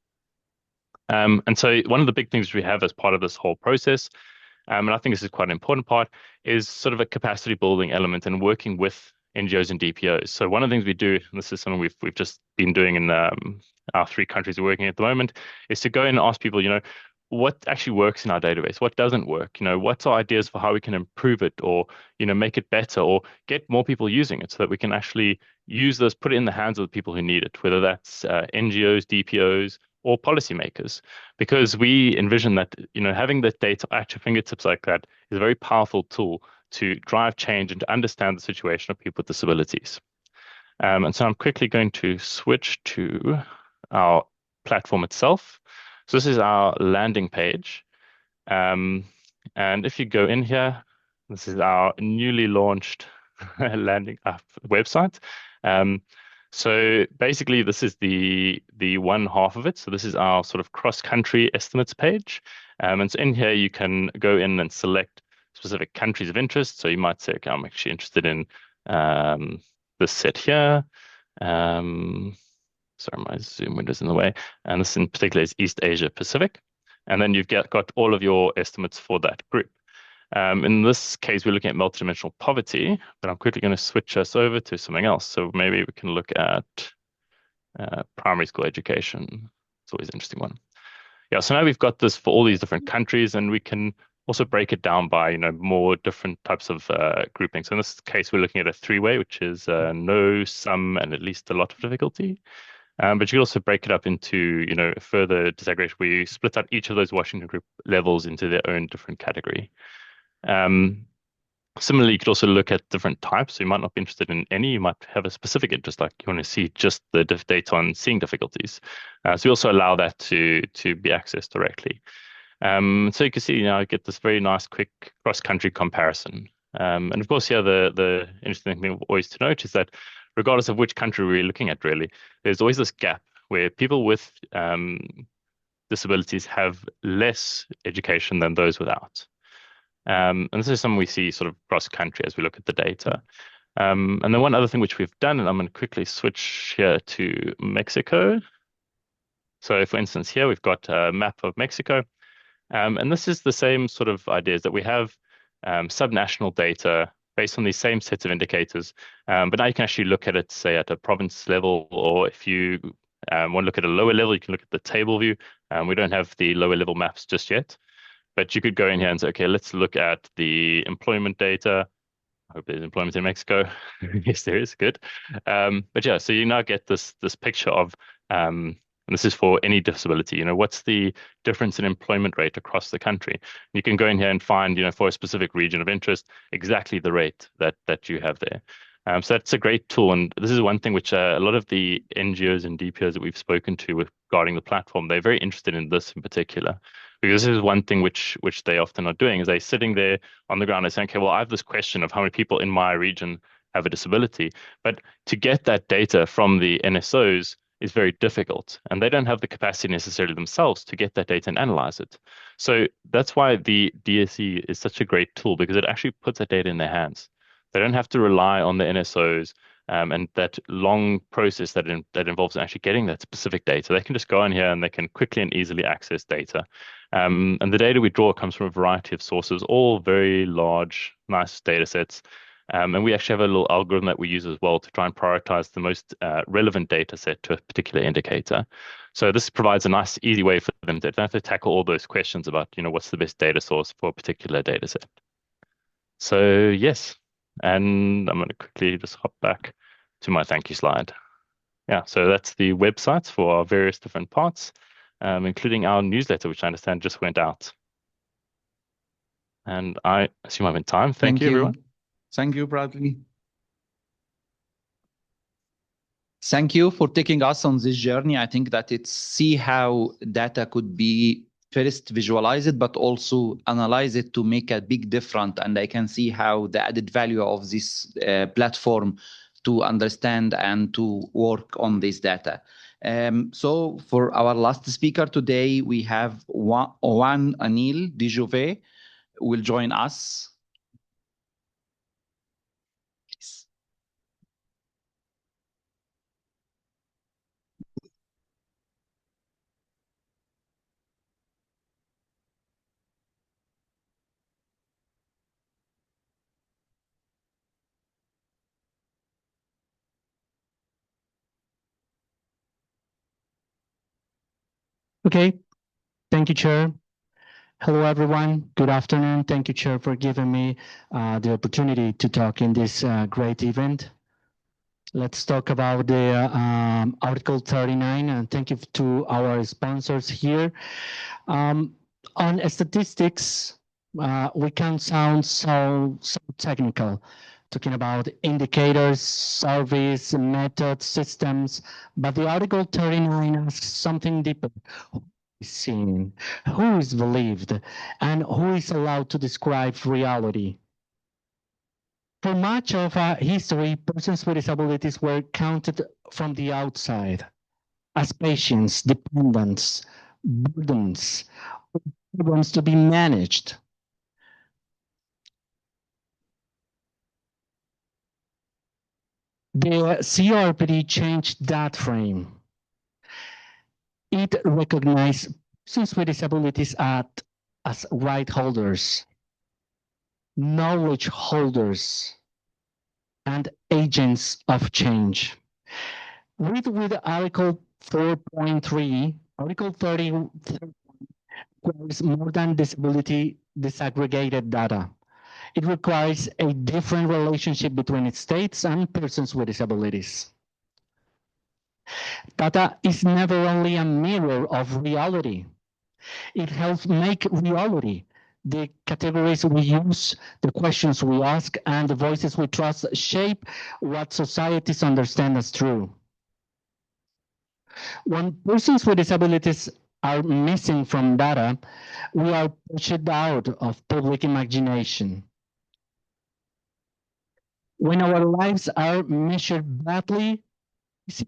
And so one of the big things we have as part of this whole process, and I think this is quite an important part, is sort of a capacity building element and working with NGOs and DPOs. So one of the things we do, and this is something we've just been doing in our 3 countries we're working at the moment, is to go and ask people, what actually works in our database, what doesn't work, what's our ideas for how we can improve it, or make it better, or get more people using it, so that we can actually use this, put it in the hands of the people who need it, whether that's NGOs, DPOs, or policymakers, because we envision that having the data at your fingertips like that is a very powerful tool to drive change and to understand the situation of people with disabilities. And so I'm quickly going to switch to our platform itself. So this is our landing page. And if you go in here, this is our newly launched landing website. So basically, this is the one half of it. So this is our sort of cross-country estimates page. And so in here, you can go in and select specific countries of interest. So you might say, okay, I'm actually interested in this set here. Sorry, my Zoom window's in the way. And this in particular is East Asia Pacific. And then you've got all of your estimates for that group. In this case, we're looking at multidimensional poverty, but I'm quickly going to switch us over to something else. So maybe we can look at primary school education. It's always an interesting one. Yeah, so now we've got this for all these different countries, and we can also break it down by more different types of grouping. So in this case, we're looking at a 3-way, which is no, some, and at least a lot of difficulty. But you can also break it up into further disaggregation, where you split out each of those Washington group levels into their own different category. Similarly, you could also look at different types. So you might not be interested in any. You might have a specific interest, like you want to see just the data on seeing difficulties. So we also allow that to be accessed directly. So you can see, I get this very nice, quick cross-country comparison. And of course, here, the interesting thing always to note is that regardless of which country we're looking at, really, there's always this gap where people with disabilities have less education than those without. And this is something we see sort of cross-country as we look at the data. And then one other thing which we've done, and I'm going to quickly switch here to Mexico. So for instance, here we've got a map of Mexico. And this is the same sort of ideas that we have subnational data based on these same sets of indicators. But now you can actually look at it, say, at a province level, or if you want to look at a lower level, you can look at the table view. We don't have the lower level maps just yet. But you could go in here and say, okay, let's look at the employment data. I hope there's employment in Mexico. Yes, there is. Good. But yeah, so you now get this picture of, and this is for any disability, what's the difference in employment rate across the country? You can go in here and find, for a specific region of interest, exactly the rate that you have there. So that's a great tool. And this is one thing which a lot of the NGOs and DPOs that we've spoken to regarding the platform, they're very interested in this in particular. Because this is one thing which they often are doing, is they're sitting there on the ground and saying, okay, well, I have this question of how many people in my region have a disability. But to get that data from the NSOs is very difficult. And they don't have the capacity necessarily themselves to get that data and analyze it. So that's why the DSE is such a great tool, because it actually puts that data in their hands. They don't have to rely on the NSOs and that long process that involves actually getting that specific data. They can just go in here and they can quickly and easily access data. And the data we draw comes from a variety of sources, all very large, nice data sets. And we actually have a little algorithm that we use as well to try and prioritize the most relevant data set to a particular indicator. So this provides a nice, easy way for them to have to tackle all those questions about, what's the best data source for a particular data set. So yes, and I'm going to quickly just hop back to my thank you slide. Yeah, so that's the websites for our various different parts, including our newsletter, which I understand just went out. And I assume I'm in time. Thank you, everyone. Thank you, Bradley. Thank you for taking us on this journey. I think that it's see how data could be first visualize it, but also analyze it to make a big difference. And I can see how the added value of this platform to understand and to work on this data. So for our last speaker today, we have Juan Anil Dijove will join us. Okay, thank you, Chair. Hello, everyone. Good afternoon. Thank you, Chair, for giving me the opportunity to talk in this great event. Let's talk about the Article 39, and thank you to our sponsors here. On statistics, we can sound so technical, talking about indicators, surveys, methods, systems, but the Article 39 asks something deeper. Who is seen, who is believed, and who is allowed to describe reality? For much of history, persons with disabilities were counted from the outside as patients, dependents, burdens, problems to be managed. The CRPD changed that frame. It recognized persons with disabilities as right holders, knowledge holders, and agents of change. With Article 4.3, Article 30 requires more than disability disaggregated data. It requires a different relationship between states and persons with disabilities. Data is never only a mirror of reality. It helps make reality. The categories we use, the questions we ask, and the voices we trust shape what societies understand as true. When persons with disabilities are missing from data, we are pushed out of public imagination. When our lives are measured badly,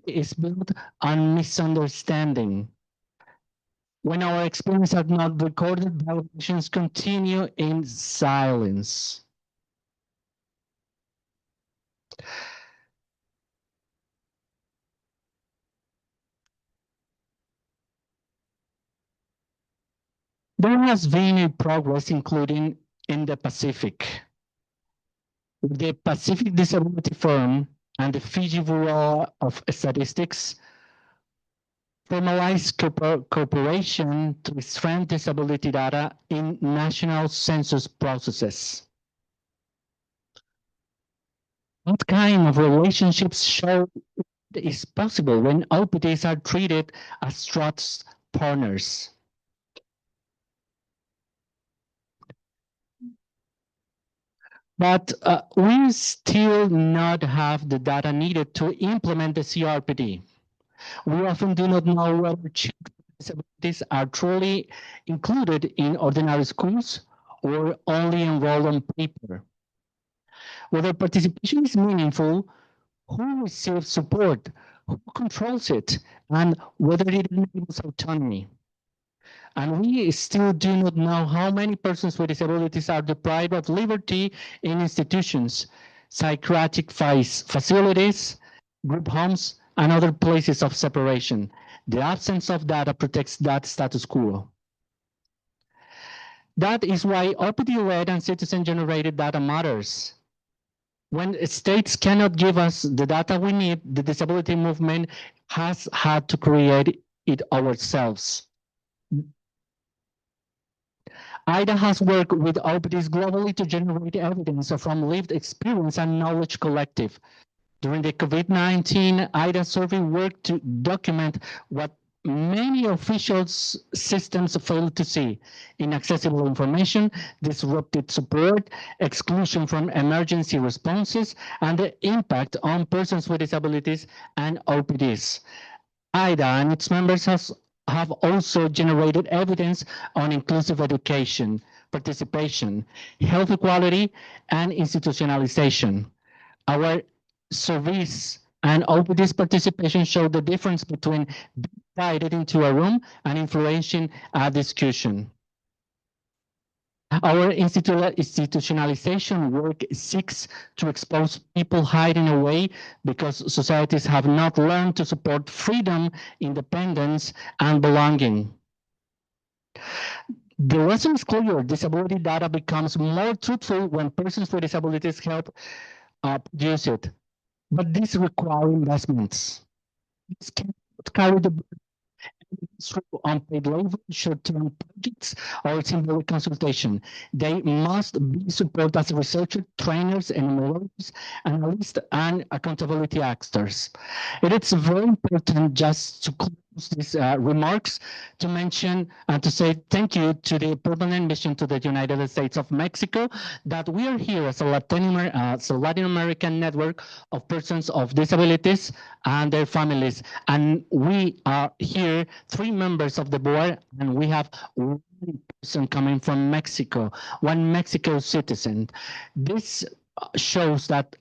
is built on misunderstanding. When our experiences are not recorded, violations continue in silence. There has been a progress, including in the Pacific. The Pacific Disability Forum and the Fiji Bureau of Statistics formalized cooperation to strengthen disability data in national census processes. What kind of relationships show it is possible when OPDs are treated as trust partners? But we still not have the data needed to implement the CRPD. We often do not know whether children with disabilities are truly included in ordinary schools or only enrolled on paper. Whether participation is meaningful, who receives support, who controls it, and whether it enables autonomy. And we still do not know how many persons with disabilities are deprived of liberty in institutions, psychiatric facilities, group homes, and other places of separation. The absence of data protects that status quo. That is why OPD-led and citizen-generated data matters. When states cannot give us the data we need, the disability movement has had to create it ourselves. IDA has worked with OPDs globally to generate evidence from lived experience and knowledge collective. During the COVID-19 IDA survey worked to document what many official systems fail to see: inaccessible information, disrupted support, exclusion from emergency responses, and the impact on persons with disabilities and OPDs. IDA and its members have also generated evidence on inclusive education, participation, health equality, and institutionalization. Our surveys and OPD's participation show the difference between being invited into a room and influencing a discussion. Our institutionalization work seeks to expose people hiding away because societies have not learned to support freedom, independence, and belonging. The lesson is clear: disability data becomes more truthful when persons with disabilities help produce it. But these require investments. This cannot carry the through unpaid labor, short-term projects, or symbolic consultation. They must be supported as researchers, trainers, enumerators, analysts, and accountability actors. It is very important, just to close these remarks, to mention and to say thank you to the permanent mission to the United States of Mexico, that we are here as a Latin American network of persons of disabilities and their families. And we are here, 3 members of the board, and we have 1 person coming from Mexico, 1 Mexico citizen. This shows that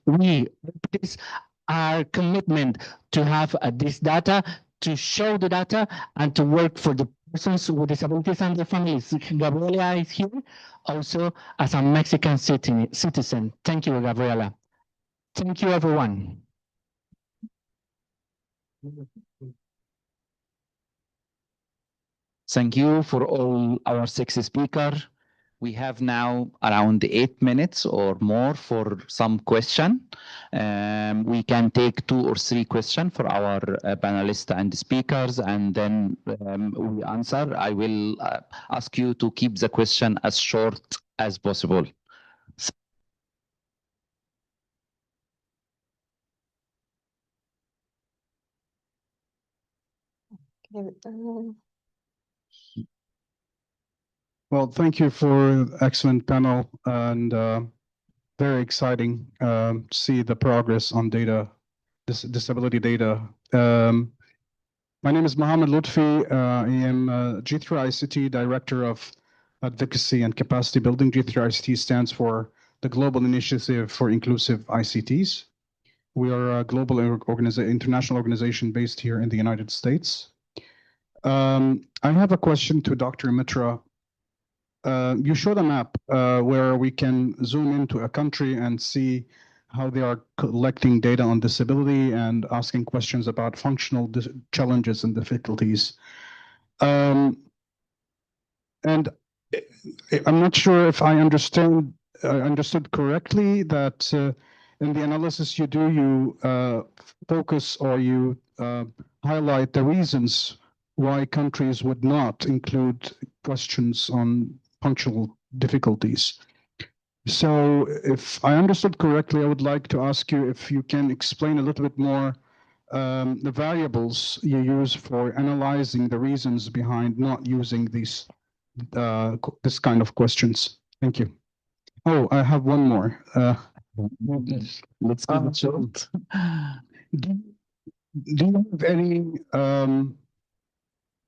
our commitment to have this data, to show the data, and to work for the persons with disabilities and their families. Gabriela is here also as a Mexican citizen. Thank you, Gabriela. Thank you, everyone. Thank you for all our 6 speakers. We have now around 8 minutes or more for some question. We can take 2 or 3 questions for our panelists and speakers, and then we answer. I will ask you to keep the question as short as possible. Well, thank you for excellent panel, and very exciting to see the progress on data, disability data. My name is Mohammed Lutfi. I am G3 ICT Director of Advocacy and Capacity Building. G3 ICT stands for the Global Initiative for Inclusive ICTs. We are a global international organization based here in the United States. I have a question to Dr. Mitra. You showed a map where we can zoom into a country and see how they are collecting data on disability and asking questions about functional challenges and difficulties. And I'm not sure if I understood correctly that in the analysis you do, you focus or you highlight the reasons why countries would not include questions on functional difficulties. So if I understood correctly, I would like to ask you if you can explain a little bit more the variables you use for analyzing the reasons behind not using these this kind of questions. Thank you. Oh, I have one more. Let's give it short. Do you have any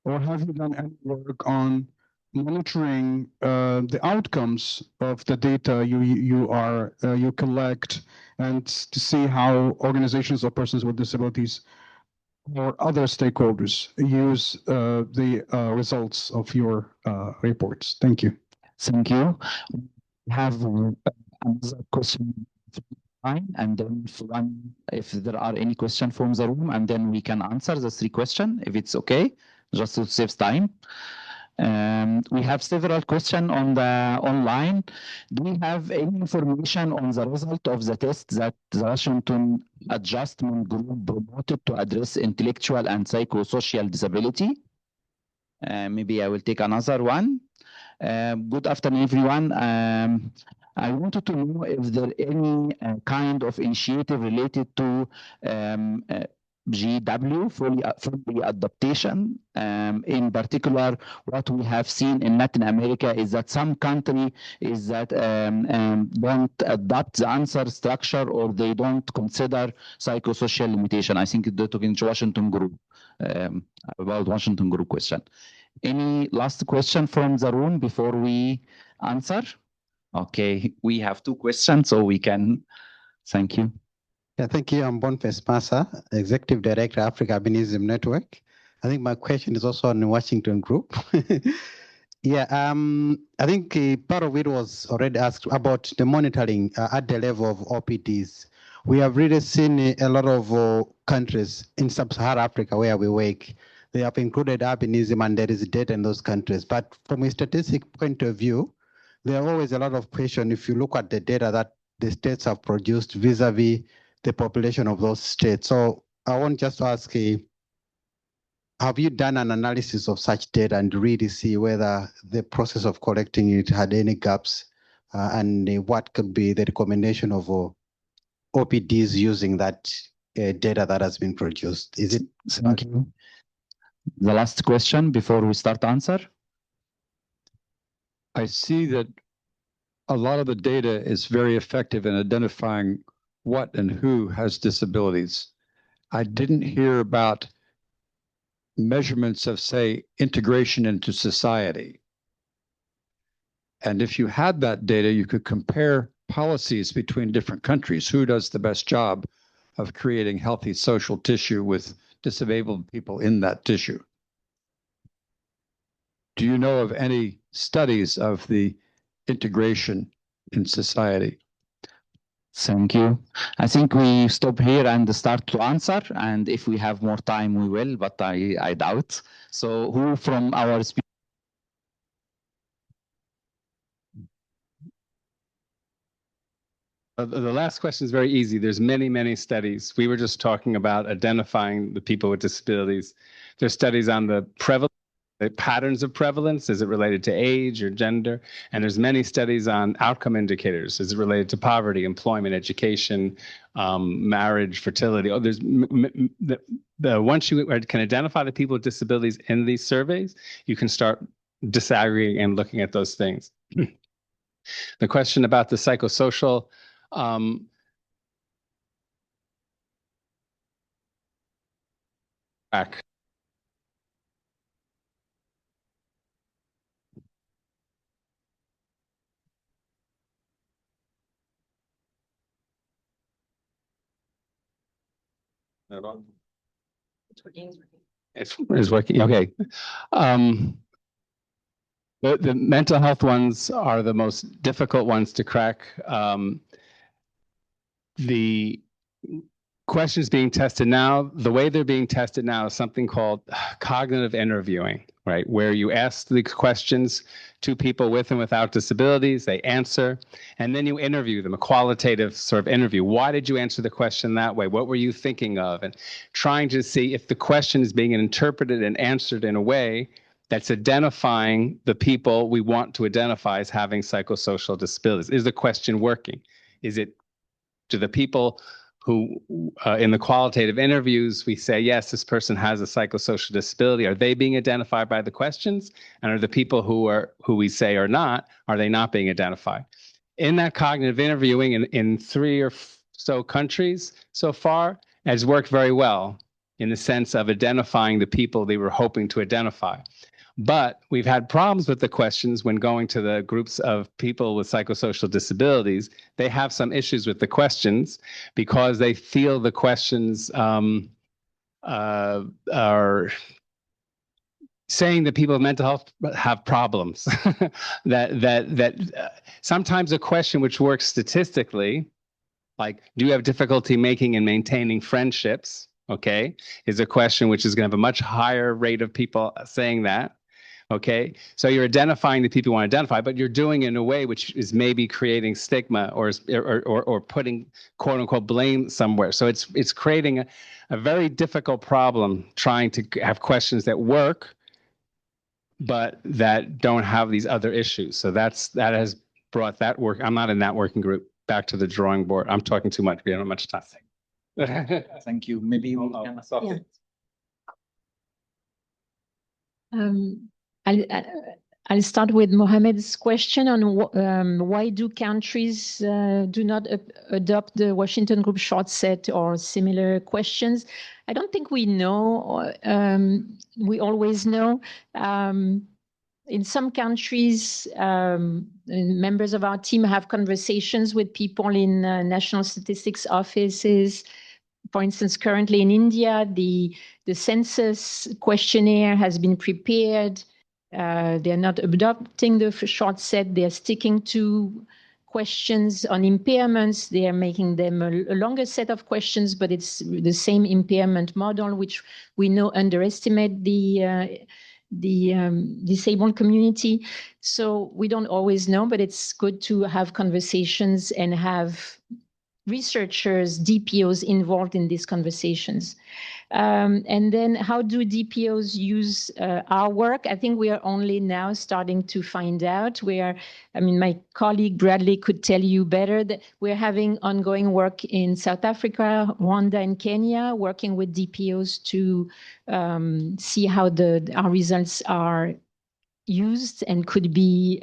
or have you done any work on monitoring the outcomes of the data you collect, and to see how organizations of persons with disabilities or other stakeholders use the results of your reports? Thank you. Thank you. We have another question, and then if there are any questions from the room, and then we can answer the 3 questions, if it's okay, just to save time. We have several questions on the online. Do we have any information on the result of the test that the Washington Adjustment Group promoted to address intellectual and psychosocial disability? Maybe I will take another one. Good afternoon, everyone. I wanted to know if there any kind of initiative related to GW, fully adaptation. In particular, what we have seen in Latin America is that some country is that don't adopt the answer structure, or they don't consider psychosocial limitation. I think they're talking to Washington group, about Washington group question. Any last question from the room before we answer? Okay, we have 2 questions, so we can, thank you. Yeah, thank you. I'm Boniface Massa, Executive Director, Africa Albinism Network. I think my question is also on the Washington Group. Yeah, I think part of it was already asked about the monitoring at the level of OPDs. We have really seen a lot of countries in sub-Saharan Africa where we work. They have included albinism and there is data in those countries. But from a statistic point of view, there are always a lot of questions if you look at the data that the states have produced vis-a-vis the population of those states. So I want just to ask, have you done an analysis of such data and really see whether the process of collecting it had any gaps and what could be the recommendation of OPDs using that data that has been produced? Is it? Thank you. The last question before we start answer. I see that a lot of the data is very effective in identifying what and who has disabilities. I didn't hear about measurements of, say, integration into society. And if you had that data, you could compare policies between different countries. Who does the best job of creating healthy social tissue with disabled people in that tissue? Do you know of any studies of the integration in society? Thank you. I think we stop here and start to answer. And if we have more time, we will, but I doubt. So who from our speakers? The last question is very easy. There's many, many studies. We were just talking about identifying the people with disabilities. There's studies on the patterns of prevalence. Is it related to age or gender? And there's many studies on outcome indicators. Is it related to poverty, employment, education, marriage, fertility? Oh, there's once you can identify the people with disabilities in these surveys, you can start disaggregating and looking at those things. The question about the psychosocial back. It's working. Okay. The mental health ones are the most difficult ones to crack. The questions being tested now, the way they're being tested now is something called cognitive interviewing, right? Where you ask the questions to people with and without disabilities, they answer, and then you interview them, a qualitative sort of interview. Why did you answer the question that way? What were you thinking of? And trying to see if the question is being interpreted and answered in a way that's identifying the people we want to identify as having psychosocial disabilities. Is the question working? Is it, do the people who in the qualitative interviews, we say, yes, this person has a psychosocial disability. Are they being identified by the questions? And are the people who we say are not, are they not being identified? In that cognitive interviewing in 3 or so countries so far, has worked very well in the sense of identifying the people they were hoping to identify. But we've had problems with the questions when going to the groups of people with psychosocial disabilities. They have some issues with the questions because they feel the questions are saying that people with mental health have problems. Sometimes a question which works statistically, like, do you have difficulty making and maintaining friendships? Okay, is a question which is going to have a much higher rate of people saying that. Okay, so you're identifying the people you want to identify, but you're doing it in a way which is maybe creating stigma or putting quote unquote blame somewhere. So it's creating a very difficult problem trying to have questions that work, but that don't have these other issues. So that has brought that work. I'm not in that working group. Back to the drawing board. I'm talking too much. We don't have much time. Thank you. Maybe we can stop Yeah. it. I'll start with Mohammed's question on why do countries do not adopt the Washington Group short set or similar questions. I don't think we know. We always know. In some countries, members of our team have conversations with people in national statistics offices. For instance, currently in India, the census questionnaire has been prepared. They're not adopting the short set. They're sticking to questions on impairments. They are making them a longer set of questions, but it's the same impairment model, which we know underestimate the disabled community. So we don't always know, but it's good to have conversations and have researchers, DPOs involved in these conversations. And then how do DPOs use our work? I think we are only now starting to find out. My colleague Bradley could tell you better that we're having ongoing work in South Africa, Rwanda, and Kenya, working with DPOs to see how our results are used and could be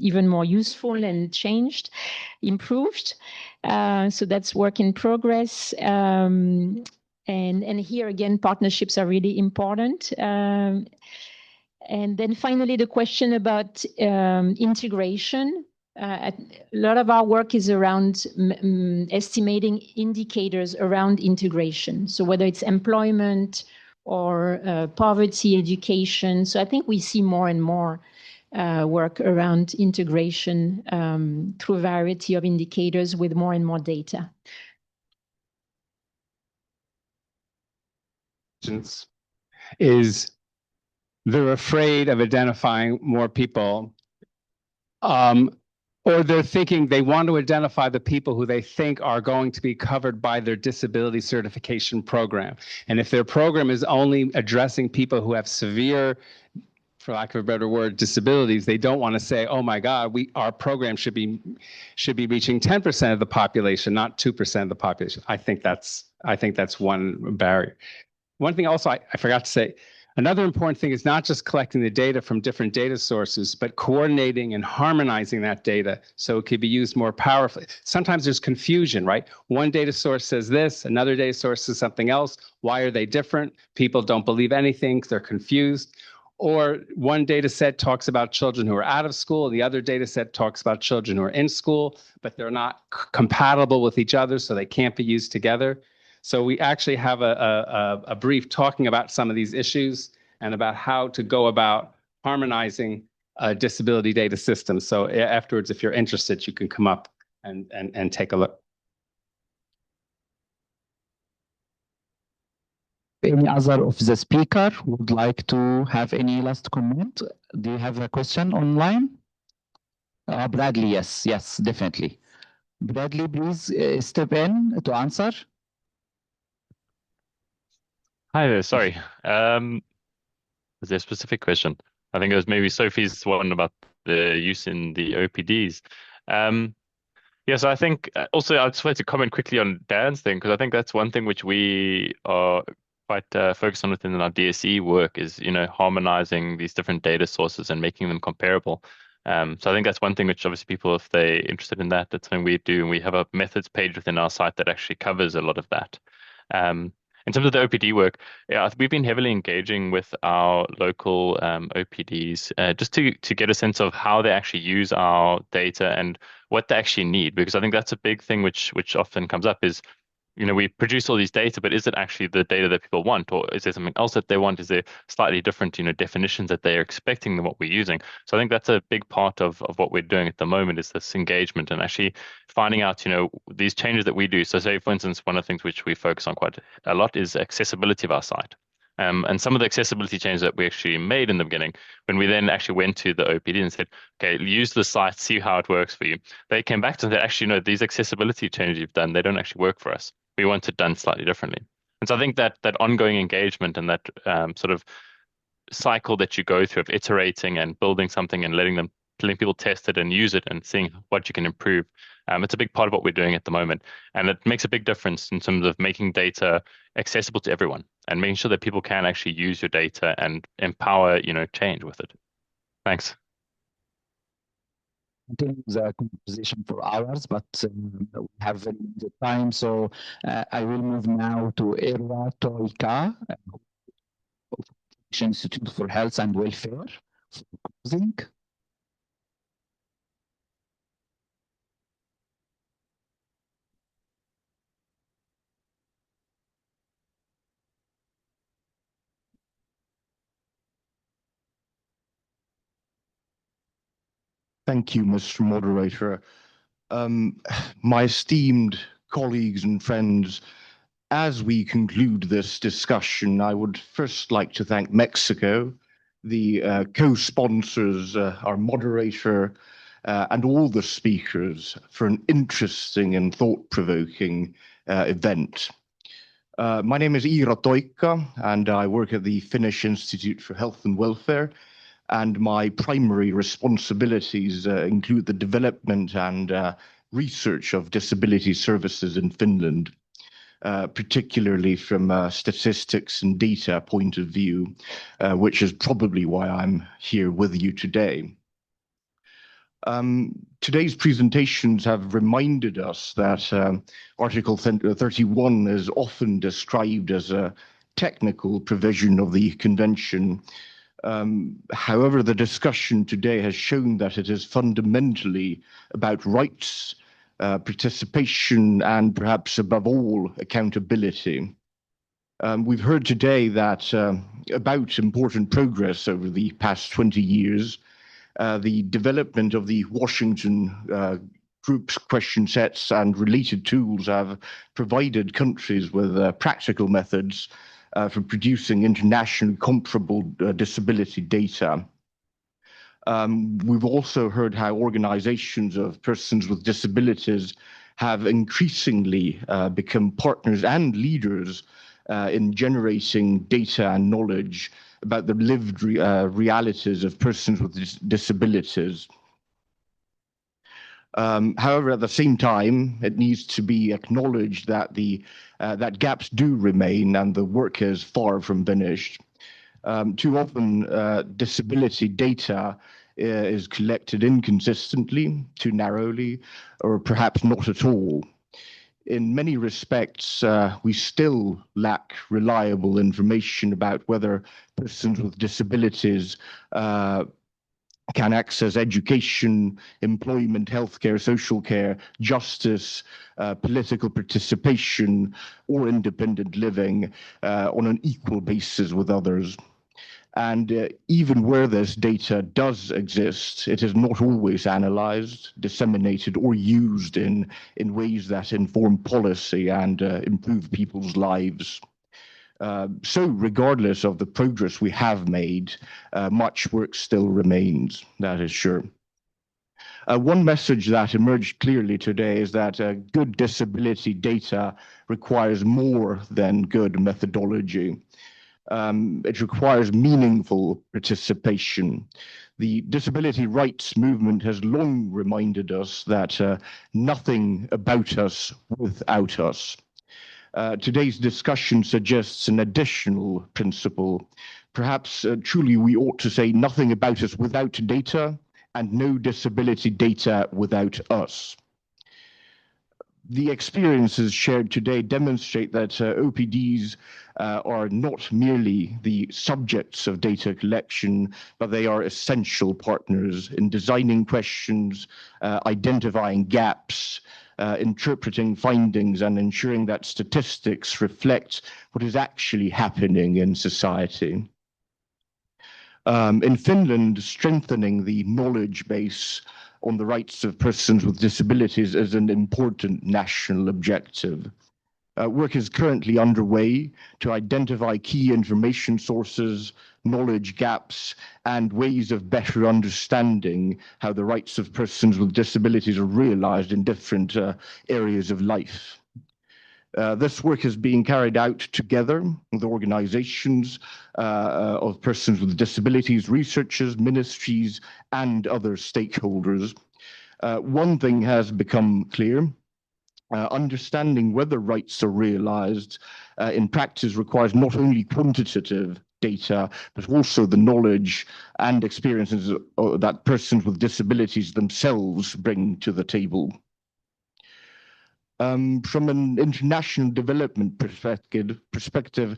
even more useful and improved. So that's work in progress. And here again, partnerships are really important. And then finally, the question about integration. A lot of our work is around estimating indicators around integration. So whether it's employment or poverty, education. So I think we see more and more work around integration through a variety of indicators with more and more data. Is they're afraid of identifying more people, or they're thinking they want to identify the people who they think are going to be covered by their disability certification program. And if their program is only addressing people who have severe, for lack of a better word, disabilities, they don't want to say, oh my God, our program should be reaching 10% of the population, not 2% of the population. I think that's one barrier. One thing also I forgot to say, another important thing is not just collecting the data from different data sources, but coordinating and harmonizing that data so it could be used more powerfully. Sometimes there's confusion, right? One data source says this, another data source says something else. Why are they different? People don't believe anything, they're confused. Or one data set talks about children who are out of school, the other data set talks about children who are in school, but they're not compatible with each other, so they can't be used together. So we actually have a brief talking about some of these issues and about how to go about harmonizing disability data systems. So afterwards, if you're interested, you can come up and take a look. Any other of the speaker would like to have any last comment? Do you have a question online? Bradley, yes, definitely. Bradley, please step in to answer. Hi there, sorry. Was there a specific question? I think it was maybe Sophie's one about the use in the OPDs. Yeah, so I think also I just wanted to comment quickly on Dan's thing, because I think that's one thing which we are quite focused on within our DSE work is, harmonizing these different data sources and making them comparable. So I think that's one thing which obviously people, if they're interested in that, that's something we do. And we have a methods page within our site that actually covers a lot of that. In terms of the OPD work, yeah, we've been heavily engaging with our local OPDs just to get a sense of how they actually use our data and what they actually need, because I think that's a big thing which often comes up is, we produce all these data, but is it actually the data that people want, or is there something else that they want? Is there slightly different, definitions that they are expecting than what we're using? So I think that's a big part of what we're doing at the moment is this engagement and actually finding out, these changes that we do. So say, for instance, one of the things which we focus on quite a lot is accessibility of our site. And some of the accessibility changes that we actually made in the beginning, when we then actually went to the OPD and said, okay, use the site, see how it works for you. They came back to us and said, actually, no, these accessibility changes you've done, they don't actually work for us. We want it done slightly differently. And so I think that ongoing engagement and that sort of cycle that you go through of iterating and building something and letting them letting people test it and use it and seeing what you can improve. It's a big part of what we're doing at the moment. And it makes a big difference in terms of making data accessible to everyone and making sure that people can actually use your data and empower, change with it. Thanks. Continue the conversation for hours, but we have very limited time, so I will move now to Erwa Toika, Institute for Health and Welfare, for closing. Thank you, Mr. Moderator. My esteemed colleagues and friends, as we conclude this discussion, I would first like to thank Mexico, the co-sponsors, our moderator, and all the speakers for an interesting and thought-provoking event. My name is Ira Toika, and I work at the Finnish Institute for Health and Welfare, and my primary responsibilities include the development and research of disability services in Finland, particularly from a statistics and data point of view, which is probably why I'm here with you today. Today's presentations have reminded us that Article 31 is often described as a technical provision of the Convention. However, the discussion today has shown that it is fundamentally about rights, participation, and perhaps above all, accountability. We've heard today that about important progress over the past 20 years, the development of the Washington Group's question sets and related tools have provided countries with practical methods for producing internationally comparable disability data. We've also heard how organizations of persons with disabilities have increasingly become partners and leaders in generating data and knowledge about the lived realities of persons with disabilities. However, at the same time, it needs to be acknowledged that that gaps do remain and the work is far from finished. Too often, disability data is collected inconsistently, too narrowly, or perhaps not at all. In many respects, we still lack reliable information about whether persons with disabilities can access education, employment, healthcare, social care, justice, political participation, or independent living on an equal basis with others. And even where this data does exist, it is not always analyzed, disseminated, or used in ways that inform policy and improve people's lives. So regardless of the progress we have made, much work still remains, that is sure. One message that emerged clearly today is that good disability data requires more than good methodology. It requires meaningful participation. The disability rights movement has long reminded us that nothing about us without us. Today's discussion suggests an additional principle. Perhaps truly we ought to say nothing about us without data and no disability data without us. The experiences shared today demonstrate that OPDs are not merely the subjects of data collection, but they are essential partners in designing questions, identifying gaps, interpreting findings, and ensuring that statistics reflect what is actually happening in society. In Finland, strengthening the knowledge base on the rights of persons with disabilities is an important national objective. Work is currently underway to identify key information sources, knowledge gaps, and ways of better understanding how the rights of persons with disabilities are realized in different areas of life. This work is being carried out together with organizations of persons with disabilities, researchers, ministries, and other stakeholders. One thing has become clear. Understanding whether rights are realized in practice requires not only quantitative data, but also the knowledge and experiences that persons with disabilities themselves bring to the table. From an international development perspective,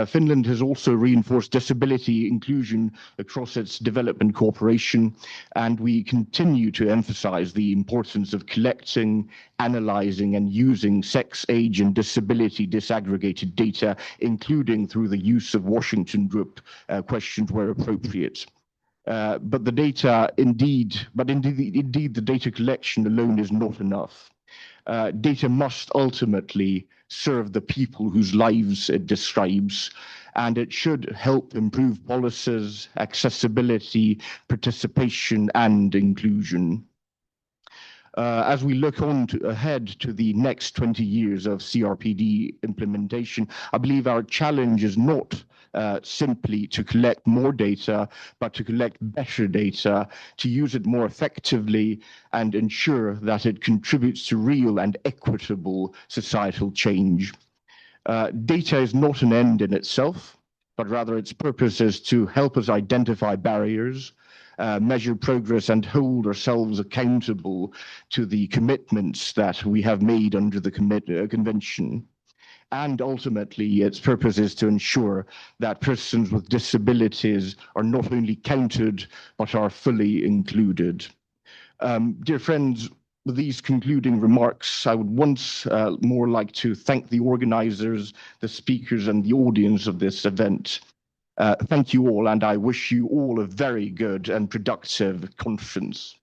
Finland has also reinforced disability inclusion across its development cooperation, and we continue to emphasize the importance of collecting, analyzing, and using sex, age, and disability disaggregated data, including through the use of Washington Group questions where appropriate. But the data indeed, the data collection alone is not enough. Data must ultimately serve the people whose lives it describes, and it should help improve policies, accessibility, participation, and inclusion. As we look ahead to the next 20 years of CRPD implementation, I believe our challenge is not simply to collect more data, but to collect better data, to use it more effectively, and ensure that it contributes to real and equitable societal change. Data is not an end in itself, but rather its purpose is to help us identify barriers, measure progress, and hold ourselves accountable to the commitments that we have made under the convention. And ultimately, its purpose is to ensure that persons with disabilities are not only counted, but are fully included. Dear friends, with these concluding remarks, I would once more like to thank the organizers, the speakers, and the audience of this event. Thank you all, and I wish you all a very good and productive conference.